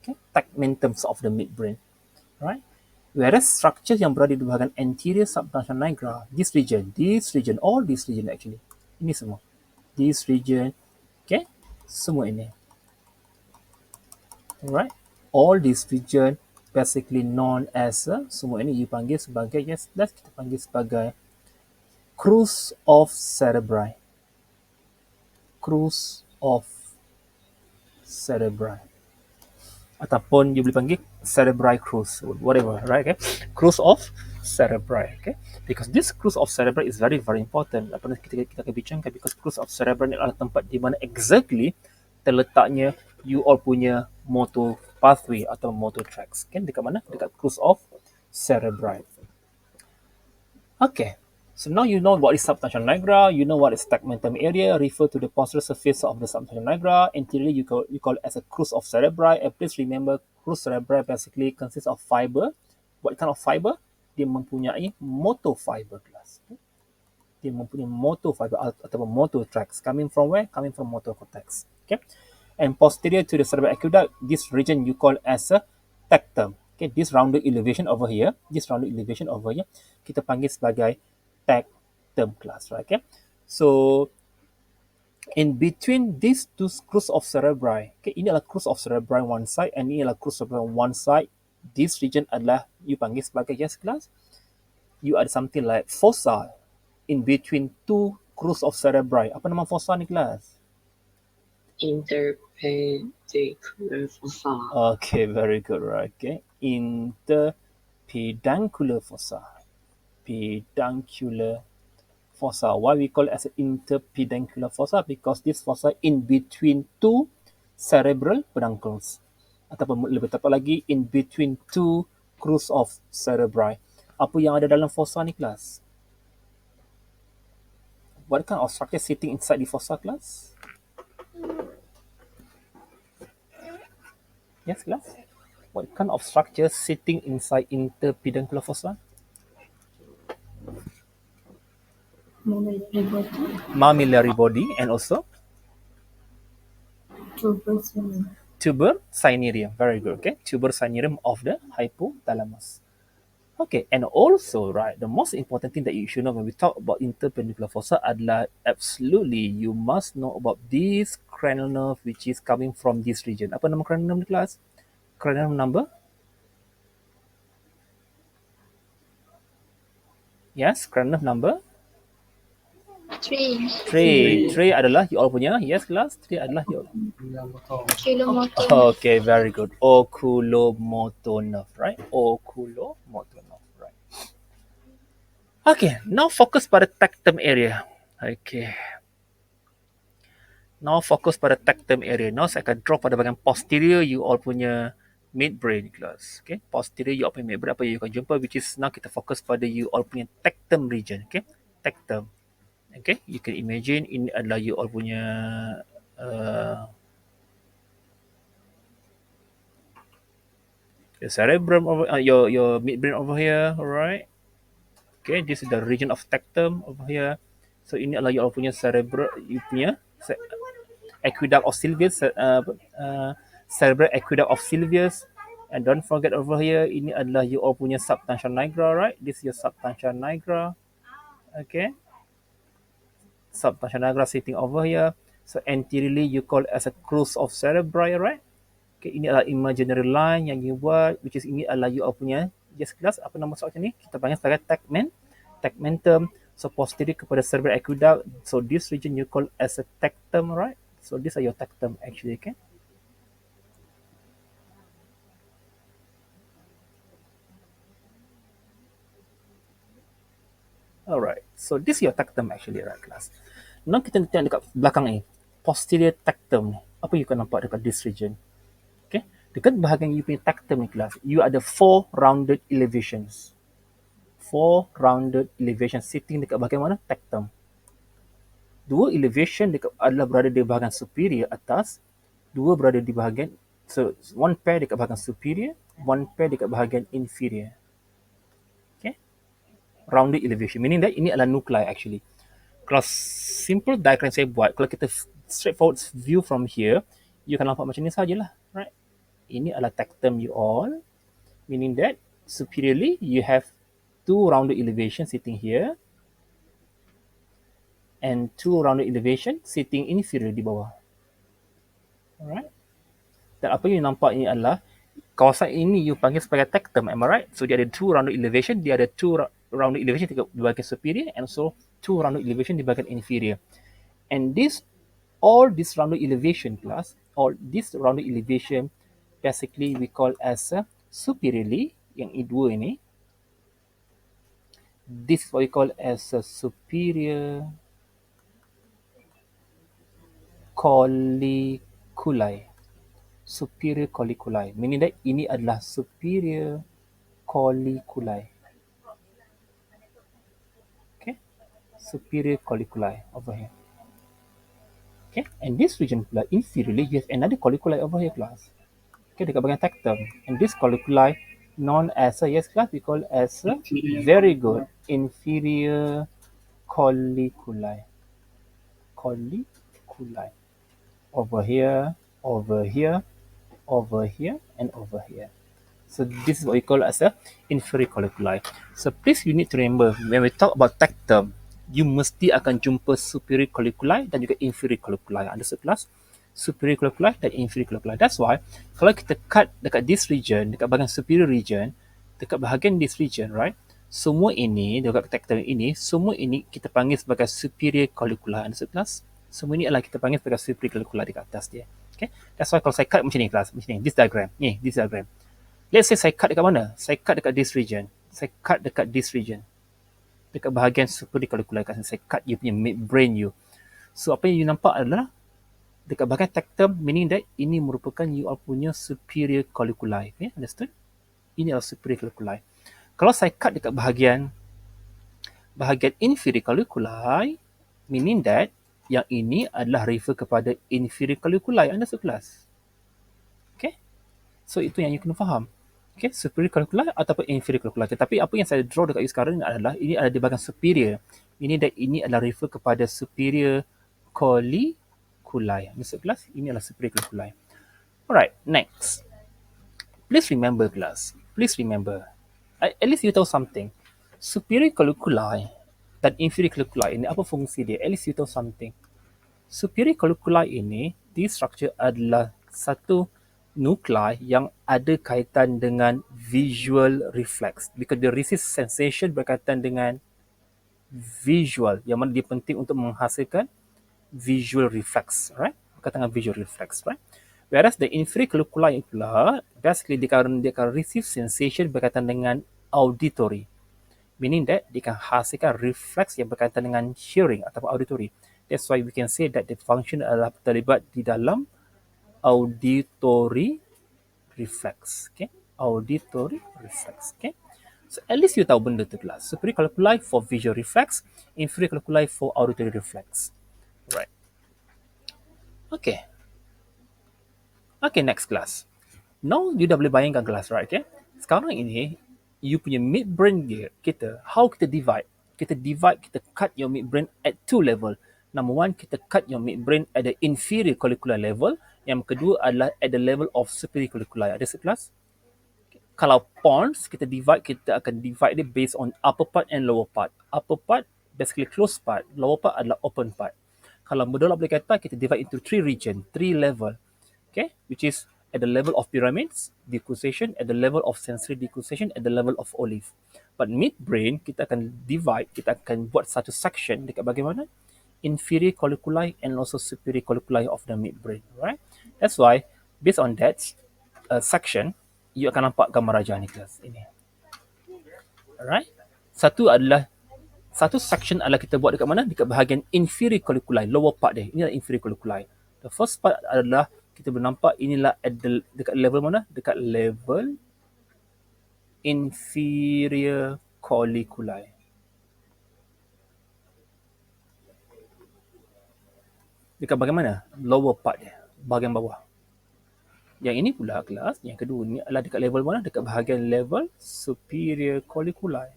Okay, tegmentums of the midbrain, right? Whereas structure yang berada di bahagian anterior substantia nigra, this region, all this region actually, ini semua, this region, okay, semua ini, alright, all this region basically known as semua ini you panggil sebagai, yes, let's kita panggil sebagai cruise of cerebri. Cruise of cerebri. Ataupun you boleh panggil cerebri cruise, whatever, right? Okay, cruise of cerebri, okay, because this cruise of cerebri is very very important. Apa kita akan bincangkan, because cruise of cerebri adalah tempat di mana exactly terletaknya you all punya motor pathway atau motor tracks, kan? Dekat mana? Dekat cruise of cerebri. Okay, so now you know what is substantia nigra, you know what is tegmentum area, refer to the posterior surface of the substantia nigra. Anteriorly, you call it as a cruise of cerebri. And please remember, cruise cerebri basically consists of fiber. What kind of fiber? Dia mempunyai motor fiber class. Dia mempunyai motor fiber ataupun motor tracks. Coming from where? Coming from motor cortex. Okay. And posterior to the cerebral aqueduct, this region you call as a tectum. Okay, this rounded elevation over here, kita panggil sebagai tectum class, right? Okay, so in between these two cruise of cerebri, okay, ini adalah cruise of cerebri one side, and ini adalah cruise of cerebri one side. This region adalah you panggil sebagai, yes class, you ada something like fossa in between two cruise of cerebri. Apa nama fossa ni kelas? Interpedicular fossa. Okay, very good, right? Okay, interpeduncular fossa. Peduncular fossa. Why we call it as an interpeduncular fossa? Because this fossa in between two cerebral peduncles. Ataupun lebih tepat lagi, in between two cruise of cerebri. Apa yang ada dalam fossa ni, kelas? What kind of structure sitting inside the fossa, class? Yes, class. What kind of structure sitting inside interpeduncular fossa? Mammillary body. Mammillary body and also tuber cinereum. Very good. Okay, tuber cinereum of the hypothalamus. Okay, and also, right, the most important thing that you should know when we talk about interpendicular fossa adalah absolutely you must know about this cranial nerve which is coming from this region. Apa nama cranial nerve di kelas? Cranial number? Yes, cranial nerve number? 3. 3. 3 adalah you all punya. Yes, kelas. 3 adalah you all. Oculomotor. Okay, very good. Oculomotor nerve, right? Oculomotor nerve, right? Okay, now focus pada tectum area. Okay. Now fokus pada tectum area. Now saya akan draw pada bahagian posterior you all punya midbrain class. Okay, posterior you all punya midbrain apa you akan jumpa which is now kita fokus pada you all punya tectum region. Okay, tectum. Okay, you can imagine ini adalah you all punya your cerebrum over your midbrain over here, alright. Okay, this is the region of tectum over here. So ini adalah you all punya cerebrum, you punya aqueduct of Sylvius, cerebral aqueduct of Sylvius. And don't forget over here, ini adalah you all punya substantia nigra, right? This is your substantia nigra. Okay. Substantia nigra sitting over here. So anteriorly you call as a crus of cerebri, right? Okay, ini adalah imaginary line yang you buat, which is ini adalah you all punya, yes class, apa nama soalan ni? Kita panggil sebagai tegmentum. So posterior kepada cerebral aqueduct. So this region you call as a tectum, right? So these are your tectum actually, okay? Alright, so this is your tectum actually, right class. Now kita tengok dekat belakang ni, posterior tectum ni. Apa you akan nampak dekat this region? Okay, dekat bahagian you punya tectum ni class, you ada 4 rounded elevations. 4 rounded elevations sitting dekat bahagian mana? Tectum. 2 elevation dekat adalah berada di bahagian superior atas, 2 berada di bahagian, so one pair dekat bahagian superior, one pair dekat bahagian inferior. Okay, rounded elevation, meaning that ini adalah nuclei actually. Kalau simple diagram saya buat, kalau kita straightforward view from here, you akan nampak macam ni sajalah, right? Ini adalah tectum you all, meaning that superiorly you have 2 rounded elevation sitting here and 2 rounded elevation sitting inferior di bawah. Alright? Dan apa yang nampak ini adalah kawasan ini you panggil sebagai tectum, am I right? So dia ada 2 rounded elevation, dia ada 2 rounded elevation di bahagian superior and also 2 rounded elevation di bahagian inferior. And all this rounded elevation class, all this rounded elevation basically we call as superiorly, yang dua ini, this is what we call as a superior colliculi. Superior colliculi, meaning that ini adalah superior colliculi. Okay, superior colliculi over here. Okay, and this region pula inferiorly you have another colliculi over here class. Okay, dekat bahagian tectum, and this colliculi known as yes class we call as very good inferior colliculi. Colliculi over here, over here, over here, and over here. So this is what we call as a inferior colliculi. So please you need to remember when we talk about tectum, you mesti akan jumpa superior colliculi dan juga inferior colliculi. Understood class? Superior colliculi dan inferior colliculi. That's why kalau kita cut dekat this region, dekat bahagian superior region, dekat bahagian this region, right? Semua ini dekat tectum ini, semua ini kita panggil sebagai superior colliculi. Understood class? Semua ini adalah kita panggil sebagai superior colliculi dekat atas dia. Okay? That's why kalau saya cut macam ni class, macam ni, this diagram, ni, this diagram. Let's say saya cut dekat mana? Saya cut dekat this region. Saya cut dekat this region. Dekat bahagian superior colliculi, saya cut you punya midbrain you. So apa yang you nampak adalah dekat bahagian tectum, meaning that ini merupakan you all punya superior colliculi. Okay, understood? Ini adalah superior colliculi. Kalau saya cut dekat bahagian inferior colliculi, meaning that yang ini adalah refer kepada inferior colliculi. Understood class? Okay? So itu yang you kena faham. Okay, superior colliculi ataupun inferior colliculi. Tetapi apa yang saya draw dekat you sekarang adalah ini ada di bahagian superior. Ini adalah refer kepada superior colliculi. Masuk kelas, ini adalah superior colliculi. Alright, next. Please remember class. Please remember. At least you tahu something. Superior colliculi dan inferior colliculi ini apa fungsi dia? At least you tahu something. Superior colliculi ini, the structure adalah satu nuklei yang ada kaitan dengan visual reflex. Because the receive sensation berkaitan dengan visual, yang mana dia penting untuk menghasilkan visual reflex, right? Berkaitan dengan visual reflex, right? Whereas the inferior colliculi pula, basically dia akan receive sensation berkaitan dengan auditory. Meaning that dia akan hasilkan reflex yang berkaitan dengan hearing ataupun auditory. That's why we can say that the function adalah terlibat di dalam auditory reflex. Okay, auditory reflex. Okay, so at least you tahu benda tu kelas. Superior colliculi for visual reflex, inferior colliculi for auditory reflex. Right. Okay. Okay, next class. Now you dah boleh bayangkan kelas, right? Okay. Sekarang ini you punya midbrain kita, how kita divide? Kita cut your midbrain at two level. Number one, kita cut your midbrain at the inferior collicular level. Yang kedua adalah at the level of superior colliculi. Ada sekelas? Kalau Pons, kita akan divide dia based on upper part and lower part. Upper part, basically closed part. Lower part adalah open part. Kalau Modola boleh kata, kita divide into three region, three level. Okay, which is at the level of pyramids, decussation, at the level of sensory decussation, at the level of olive. But midbrain, kita akan divide, kita akan buat satu section dekat bagaimana inferior colliculi and also superior colliculi of the midbrain, right? That's why, based on that section, you akan nampak gambar rajah ni kelas ini. Alright? Satu section adalah kita buat dekat mana? Dekat bahagian inferior colliculi, lower part dia. Ini adalah inferior colliculi. The first part adalah kita boleh nampak inilah dekat level mana? Dekat level inferior colliculi. Dekat bagaimana? Lower part dia, bahagian bawah. Yang ini pula kelas, yang kedua ni adalah dekat level mana? Dekat bahagian level superior colliculi.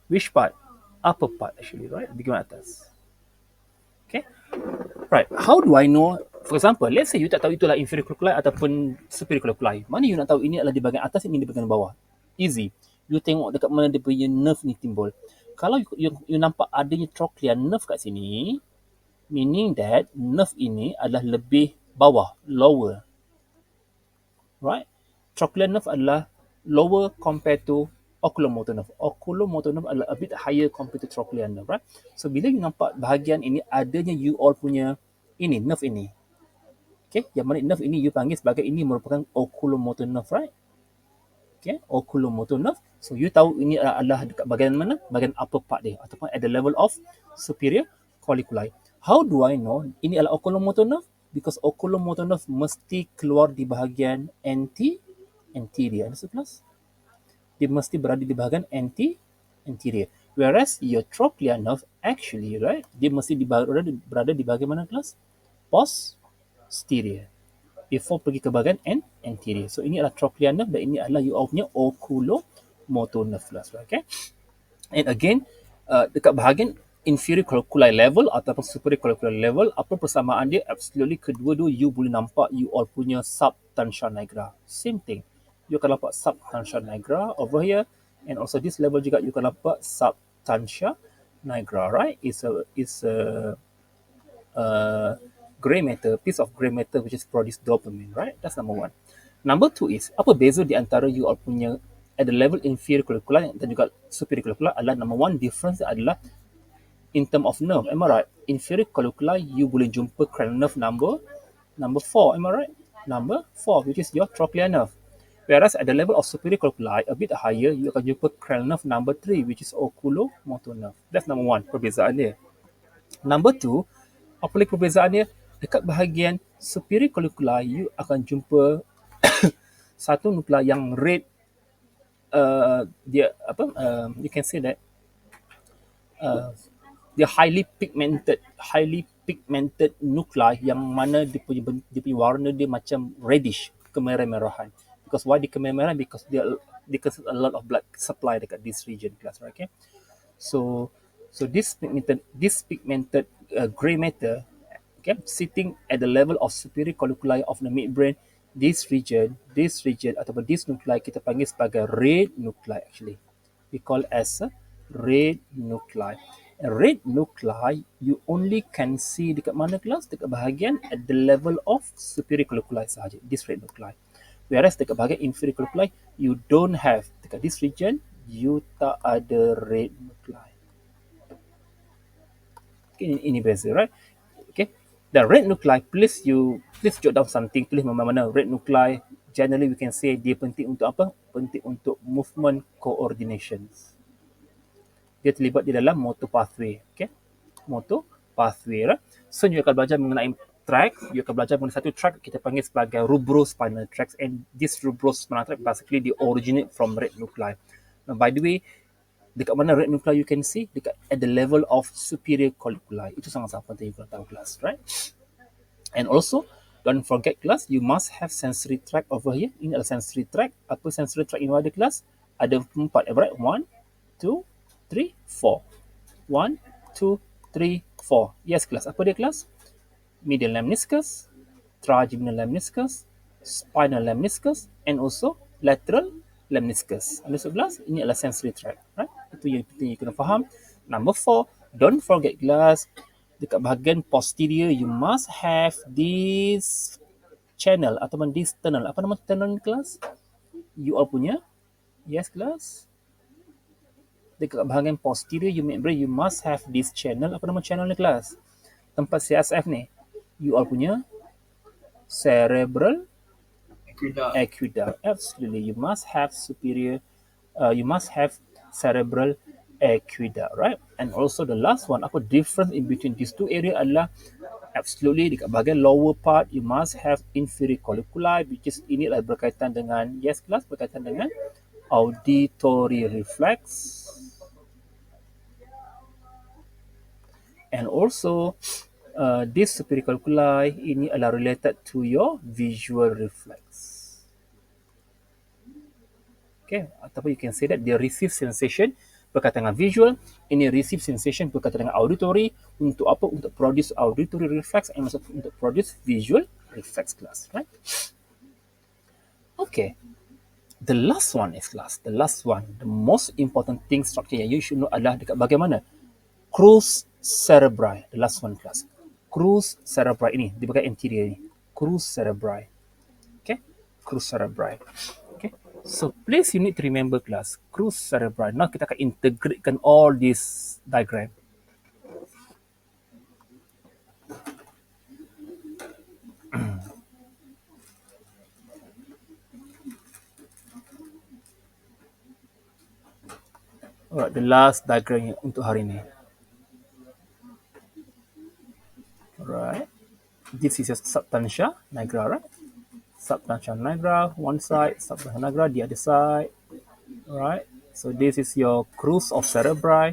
Which part? Upper part actually, right? Bahagian atas. Okay. Right. How do I know? For example, let's say you tak tahu itulah inferior colliculi ataupun superior colliculi. Mana you nak tahu ini adalah di bahagian atas, ini di bahagian bawah? Easy. You tengok dekat mana dia punya nerve ni timbul. Kalau you nampak adanya trochlear nerve kat sini, meaning that nerve ini adalah lebih bawah, lower. Right? Trochlear nerve adalah lower compared to oculomotor nerve. Oculomotor nerve adalah a bit higher compared to trochlear nerve, right? So bila you nampak bahagian ini adanya you all punya ini, nerve ini. Okay, yang mana nerve ini you panggil sebagai ini merupakan oculomotor nerve, right? Okay, oculomotor nerve. So you tahu ini adalah dekat bahagian mana? Bahagian upper part dia ataupun at the level of superior colliculi. How do I know ini adalah oculomotor nerve? Because oculomotor nerve mesti keluar di bahagian anterior. Ada sekelas? Dia mesti berada di bahagian anterior. Whereas your trochlear nerve actually, right, dia mesti berada di bahagian mana kelas? Posterior. Before pergi ke bahagian anterior. So ini adalah trochlear nerve dan ini adalah you punya oculomotor nerve kelas, okay? And again, dekat bahagian inferior colliculi level ataupun superior colliculi level, apa persamaan dia? Absolutely kedua-dua you boleh nampak you all punya substantia nigra. Same thing. You akan nampak substantia nigra over here, and also this level juga you akan nampak substantia nigra, right? It's a gray matter, piece of gray matter which is produce dopamine, right? That's number one. Number two is, apa beza di antara you all punya at the level inferior colliculi dan juga superior colliculi adalah number one difference adalah in term of nerve, am I right? Inferior colliculi you boleh jumpa cranial nerve number 4, am I right? Number 4, which is your trochlear nerve. Whereas at the level of superior colliculi, a bit higher, you akan jumpa cranial nerve number 3, which is oculomotor nerve. That's number one, perbezaan dia. Number 2, apa lagi perbezaan dia? Dekat bahagian superior colliculi, you akan jumpa satu nuklei yang red, you can say that dia highly pigmented nuclei yang mana dia punya warna dia macam reddish, kemerah-merahan. Because why dia kemerah-merahan? Because they consume a lot of blood supply dekat this region class, right? Okay. So this pigmented gray matter, okay, sitting at the level of superior colliculi of the midbrain, this region ataupun this nuclei kita panggil sebagai red nuclei actually. We call as a red nuclei. A red nuclei you only can see dekat mana kelas? Dekat bahagian at the level of superior colliculi sahaja, this red nuclei. Whereas dekat bahagian inferior colliculi you don't have, dekat this region you tak ada red nuclei. Okay, ini beza, right? Okay, the red nuclei, please jot down something, tulis mana-mana red nuclei. Generally we can say dia penting untuk apa? Penting untuk movement coordinations. Dia terlibat di dalam motor pathway, okay? Motor pathway, right? So you akan belajar mengenai track, you akan belajar mengenai satu track kita panggil sebagai rubrospinal tracts, and this rubrospinal tract basically they originate from red nuclei. Now, by the way, dekat mana red nuclei you can see? Dekat at the level of superior colliculi. Itu sangat-sangat penting you tahu kelas, right? And also, don't forget kelas, you must have sensory tract over here. Ini adalah sensory tract. Apa sensory tract ini ada kelas? Ada 4, right? 1, 2, 3, 4. 1, 2, 3, 4. Yes kelas. Apa dia kelas? Medial lemniscus, trigeminal lemniscus, spinal lemniscus, and also lateral lemniscus. Understood kelas? Ini adalah sensory tract, right? Itu yang penting you kena faham. Number 4, don't forget kelas, dekat bahagian posterior you must have this channel ataupun this tunnel. Apa nama tunnel ni kelas? You all punya? Yes kelas? Dekat bahagian posterior you must have this channel. Apa nama channel ni kelas? Tempat CSF ni. You all punya cerebral aqueduct. Absolutely. You must have cerebral aqueduct, right? And also the last one, apa difference in between these two area adalah absolutely dekat bahagian lower part you must have inferior colliculi, which is ini adalah berkaitan dengan, yes kelas, berkaitan dengan auditory reflex. And also this superior colliculi ini adalah related to your visual reflex. Okay, ataupun you can say that they receive sensation berkaitan dengan visual, ini receive sensation berkaitan dengan auditory. Untuk apa? Untuk produce auditory reflex and also untuk produce visual reflex class, right? Okay, the last one is class. The last one, the most important thing structure yang you should know adalah dekat bagaimana crus cerebri. The last one class, crus cerebri ini di bahagian anterior ni, crus cerebri. Okay, crus cerebri. Okay, so please you need to remember class, crus cerebri. Now kita akan integratekan all this diagram. Alright, the last diagram untuk hari ini. Alright, this is a substantia nigra, right? Substantia nigra, one side, substantia nigra, the other side. Alright, so this is your crus of cerebri,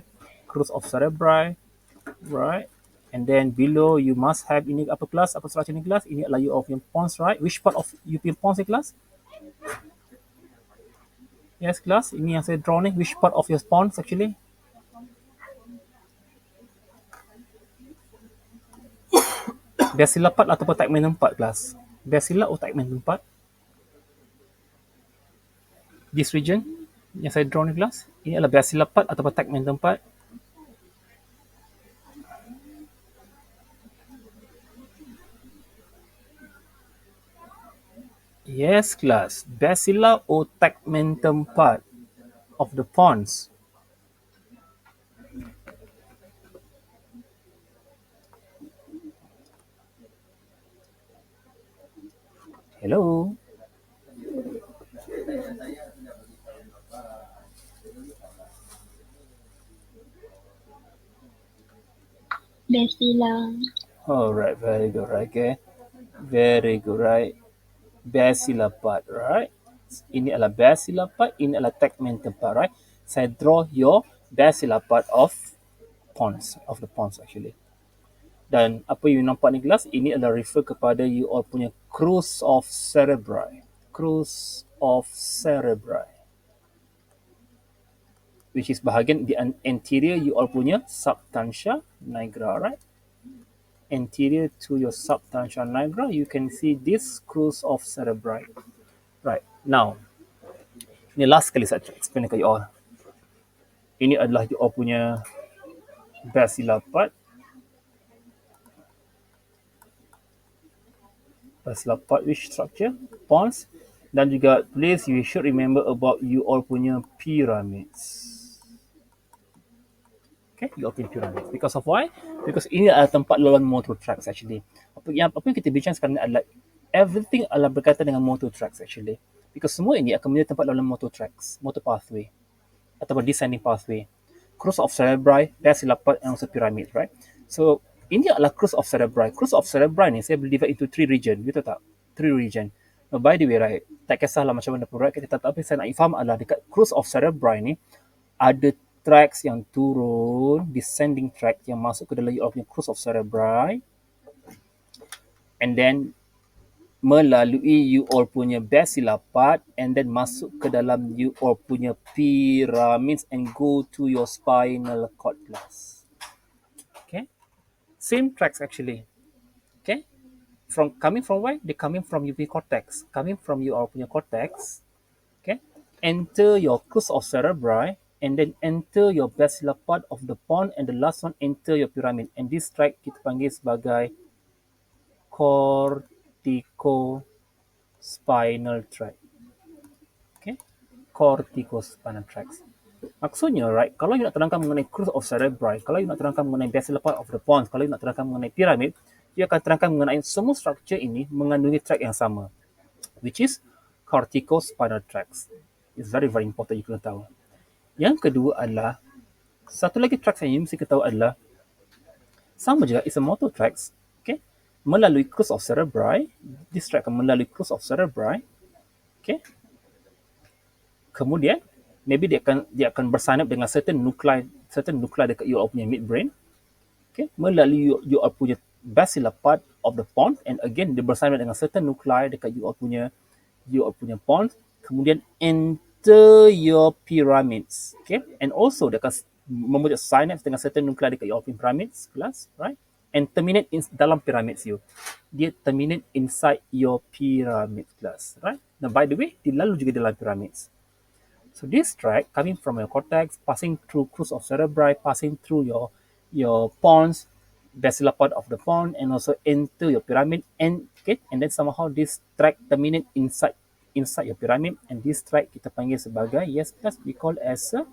right? And then below you must have ini apa kelas? Apa structure ini kelas? Ini adalah European pons, right? Which part of European pons ni kelas? Yes kelas, ini yang saya draw ni. Which part of your pons actually? Basilar part ataupun tegmentum part kelas? Basilar atau tegmentum part? This region yang saya draw ni kelas, ini adalah basilar part ataupun tegmentum part? Yes class, basilar or tegmentum part of the pons. Hello. Basilar. Alright, very good, right? Okay, very good, right? Basilar part, right? Ini adalah basilar part, ini adalah tegmentum part, right? Saya draw your basilar part of the pons actually. Dan apa you nampak ni kelas, ini adalah refer kepada you all punya crus of cerebri. Crus of cerebri. Which is bahagian di anterior you all punya substantia nigra, right? Anterior to your substantia nigra, you can see this crus of cerebri. Right, now, ini last kali saya explain ke you all. Ini adalah you all punya basilar part. Basilar part which structure? Pons. Dan juga please you should remember about you all punya pyramids. Okay, you all punya pyramids. Because of why? Because ini adalah tempat laluan motor tracks actually. Apa yang kita bincang sekarang ni adalah everything adalah berkaitan dengan motor tracks actually. Because semua ini akan menjadi tempat laluan motor tracks, motor pathway ataupun descending pathway. Crus of cerebri, basilar part and also pyramid, right? So ini adalah crus of cerebri. Crus of cerebri ni saya boleh divide into 3 region, gitu tak? 3 region. Now, by the way, right, tak kisahlah macam mana pun, right? Tapi saya nak faham adalah dekat crus of cerebri ni ada tracks yang turun, descending track yang masuk ke dalam your punya crus of cerebri, and then melalui you all punya basilar part and then masuk ke dalam you all punya pyramids and go to your spinal cord class. Okay, same tracks actually. Okay, coming from where? They coming from your cortex, coming from your punya cortex. Okay, enter your crus of cerebri and then enter your basilar part of the pons, and the last one enter your pyramid, and this track kita panggil sebagai corticospinal tract. Okay, corticospinal tracts. Maksudnya, right, kalau you nak terangkan mengenai crus of cerebri, kalau you nak terangkan mengenai basilar part of the pons, kalau you nak terangkan mengenai pyramid, you akan terangkan mengenai semua struktur ini mengandungi track yang sama, which is corticospinal tracts. It's very, very important you kena tahu. Yang kedua adalah, satu lagi tracks yang you mesti kena tahu adalah, sama juga, it's a motor tracts, okay, melalui crus of cerebri, this track akan melalui crus of cerebri, okay. Kemudian, maybe dia akan bersanap dengan certain nuclei dekat your punya midbrain, okay, melalui your punya basilar part of the pons, and again dia bersanap dengan certain nuclei dekat your punya pons, kemudian enter your pyramids, okay, and also dia akan membentuk synapse dengan certain nuclei dekat your pyramids class, right, and terminate dalam pyramids you. Dia terminate inside your pyramid class, right. Now by the way, dia lalu juga dalam pyramids. So this track coming from your cortex, passing through crus of cerebri, passing through your pons, basilar part of the pons, and also into your pyramid, and okay, and then somehow this track terminate inside your pyramid, and this track kita panggil sebagai, yes class, we call as a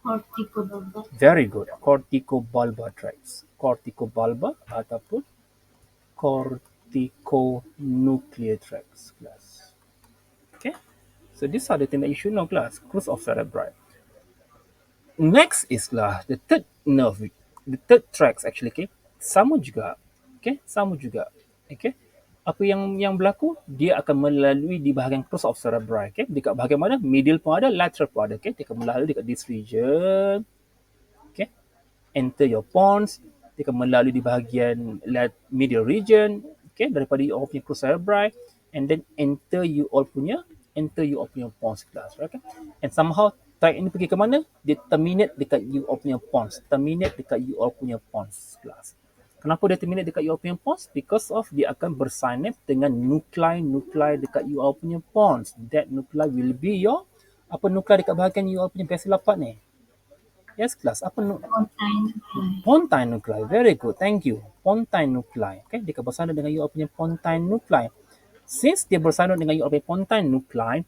corticobulbar. Very good, corticobulbar tracts, corticobulbar ataupun corticonuclear tracts class. Okay. So these are the things that you should know class, crus of cerebri. Next is lah the third nerve, the third tracks actually, okay. Sama juga. Okay, sama juga. Okay. Apa yang berlaku? Dia akan melalui di bahagian crus of cerebri, okay. Dekat bahagian mana? Medial pun ada, lateral pun ada, okay. Dia akan melalui dekat this region. Okay. Enter your pons, dia akan melalui di bahagian medial region, okay, daripada you all punya crus cerebri, and then enter you all punya pons class, right? Okay? And somehow track ini pergi ke mana? Dia terminate dekat you all punya pons. Terminate dekat you all punya pons class. Kenapa dia terminate dekat you all punya pons? Because of dia akan bersynapse dengan nuclei dekat you all punya pons. That nuclei will be your, apa nuclei dekat bahagian you all punya basilar part ni? Yes class, apa pontine nuclei. Very good, thank you. Pontine nuclei. Okay, dia akan bersandar dengan you all punya pontine nuclei. Since dia bersandar dengan your pontine nuclei,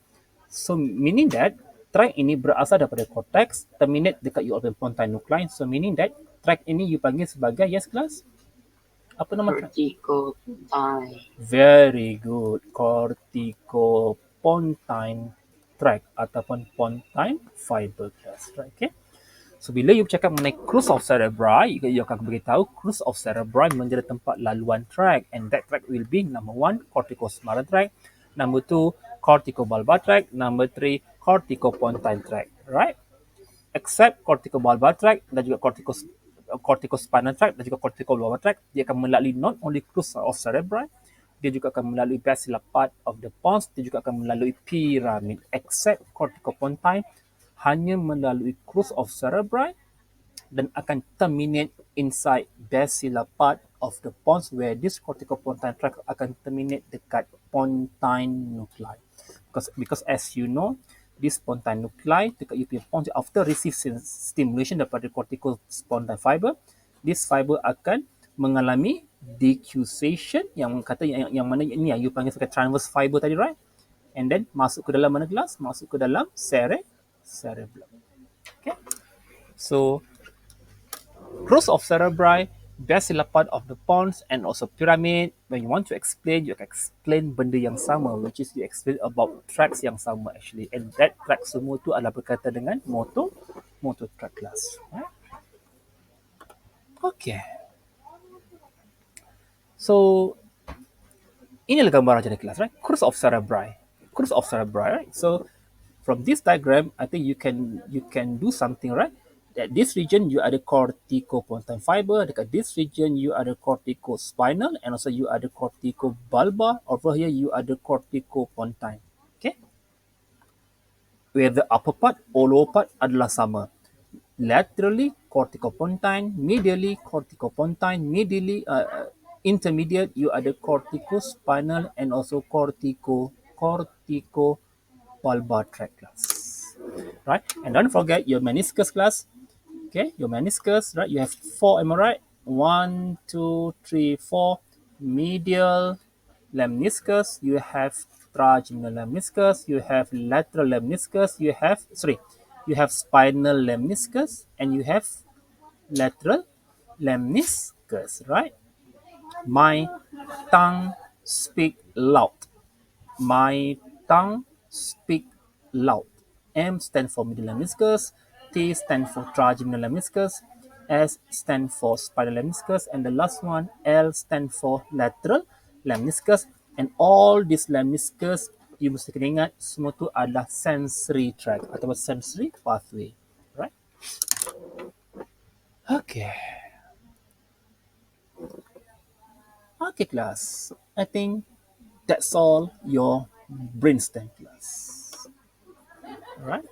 so meaning that track ini berasal daripada cortex, terminate dekat your pontine nuclei, so meaning that track ini you panggil sebagai, yes class, apa nama track? Corticopontine. Very good, corticopontine track ataupun pontine fiber class, right? Okay. So bila you cakap mengenai crus of cerebri, you akan beritahu crus of cerebri menjadi tempat laluan track, and that track will be number 1 corticospinal tract, number 2 corticobulbar tract, number 3 corticopontine tract, right? Except corticobulbar tract dan juga corticospinal tract dan juga corticolobar tract. Dia akan melalui not only crus of cerebri, dia juga akan melalui basilar part of the pons, dia juga akan melalui pyramid. Except corticopontine hanya melalui crus of cerebri dan akan terminate inside basilar part of the pons, where this corticopontine tract akan terminate dekat pontine nuclei. Because as you know, this pontine nuclei dekat you punya pons, after receive stimulation daripada corticopontine fiber, this fiber akan mengalami decussation, yang kata yang mana ini yang you panggil sebagai transverse fiber tadi, right? And then masuk ke dalam mana kelas? Masuk ke dalam cerebellum. Okay. So crus of cerebri, basilar part of the pons, and also pyramid. When you want to explain, you can explain benda yang sama, which is you explain about tracks yang sama actually. And that track semua tu adalah berkaitan dengan motor track class. Okay. So inilah gambaran jadi kelas, right? Crus of cerebri, right? So from this diagram, I think you can do something, right? At this region, you ada corticopontine fiber. Dekat this region, you ada corticospinal, and also you ada corticobulbar. Over here, you ada corticopontine. Okay? Where the upper part or lower part adalah sama. Laterally, corticopontine. Medially, corticopontine. Intermediate, you ada corticospinal and also corticobulbar tract class. Right? And don't forget your meniscus class. Okay, your meniscus, right? You have 4, am I right? 1, 2, 3, 4. Medial lemniscus, you have trigeminal lemniscus, you have lateral lemniscus, you have spinal lemniscus, and you have lateral lemniscus, right? My tongue speak loud. My tongue speak loud. M stand for medial lemniscus, T stand for trigeminal lemniscus, S stand for spinal lemniscus, and the last one, L stand for lateral lemniscus. And all these lemniscus, you mesti kena ingat, semua tu adalah sensory tract atau sensory pathway. Right? Okay. Okay, class. I think that's all your brainstem class. All right.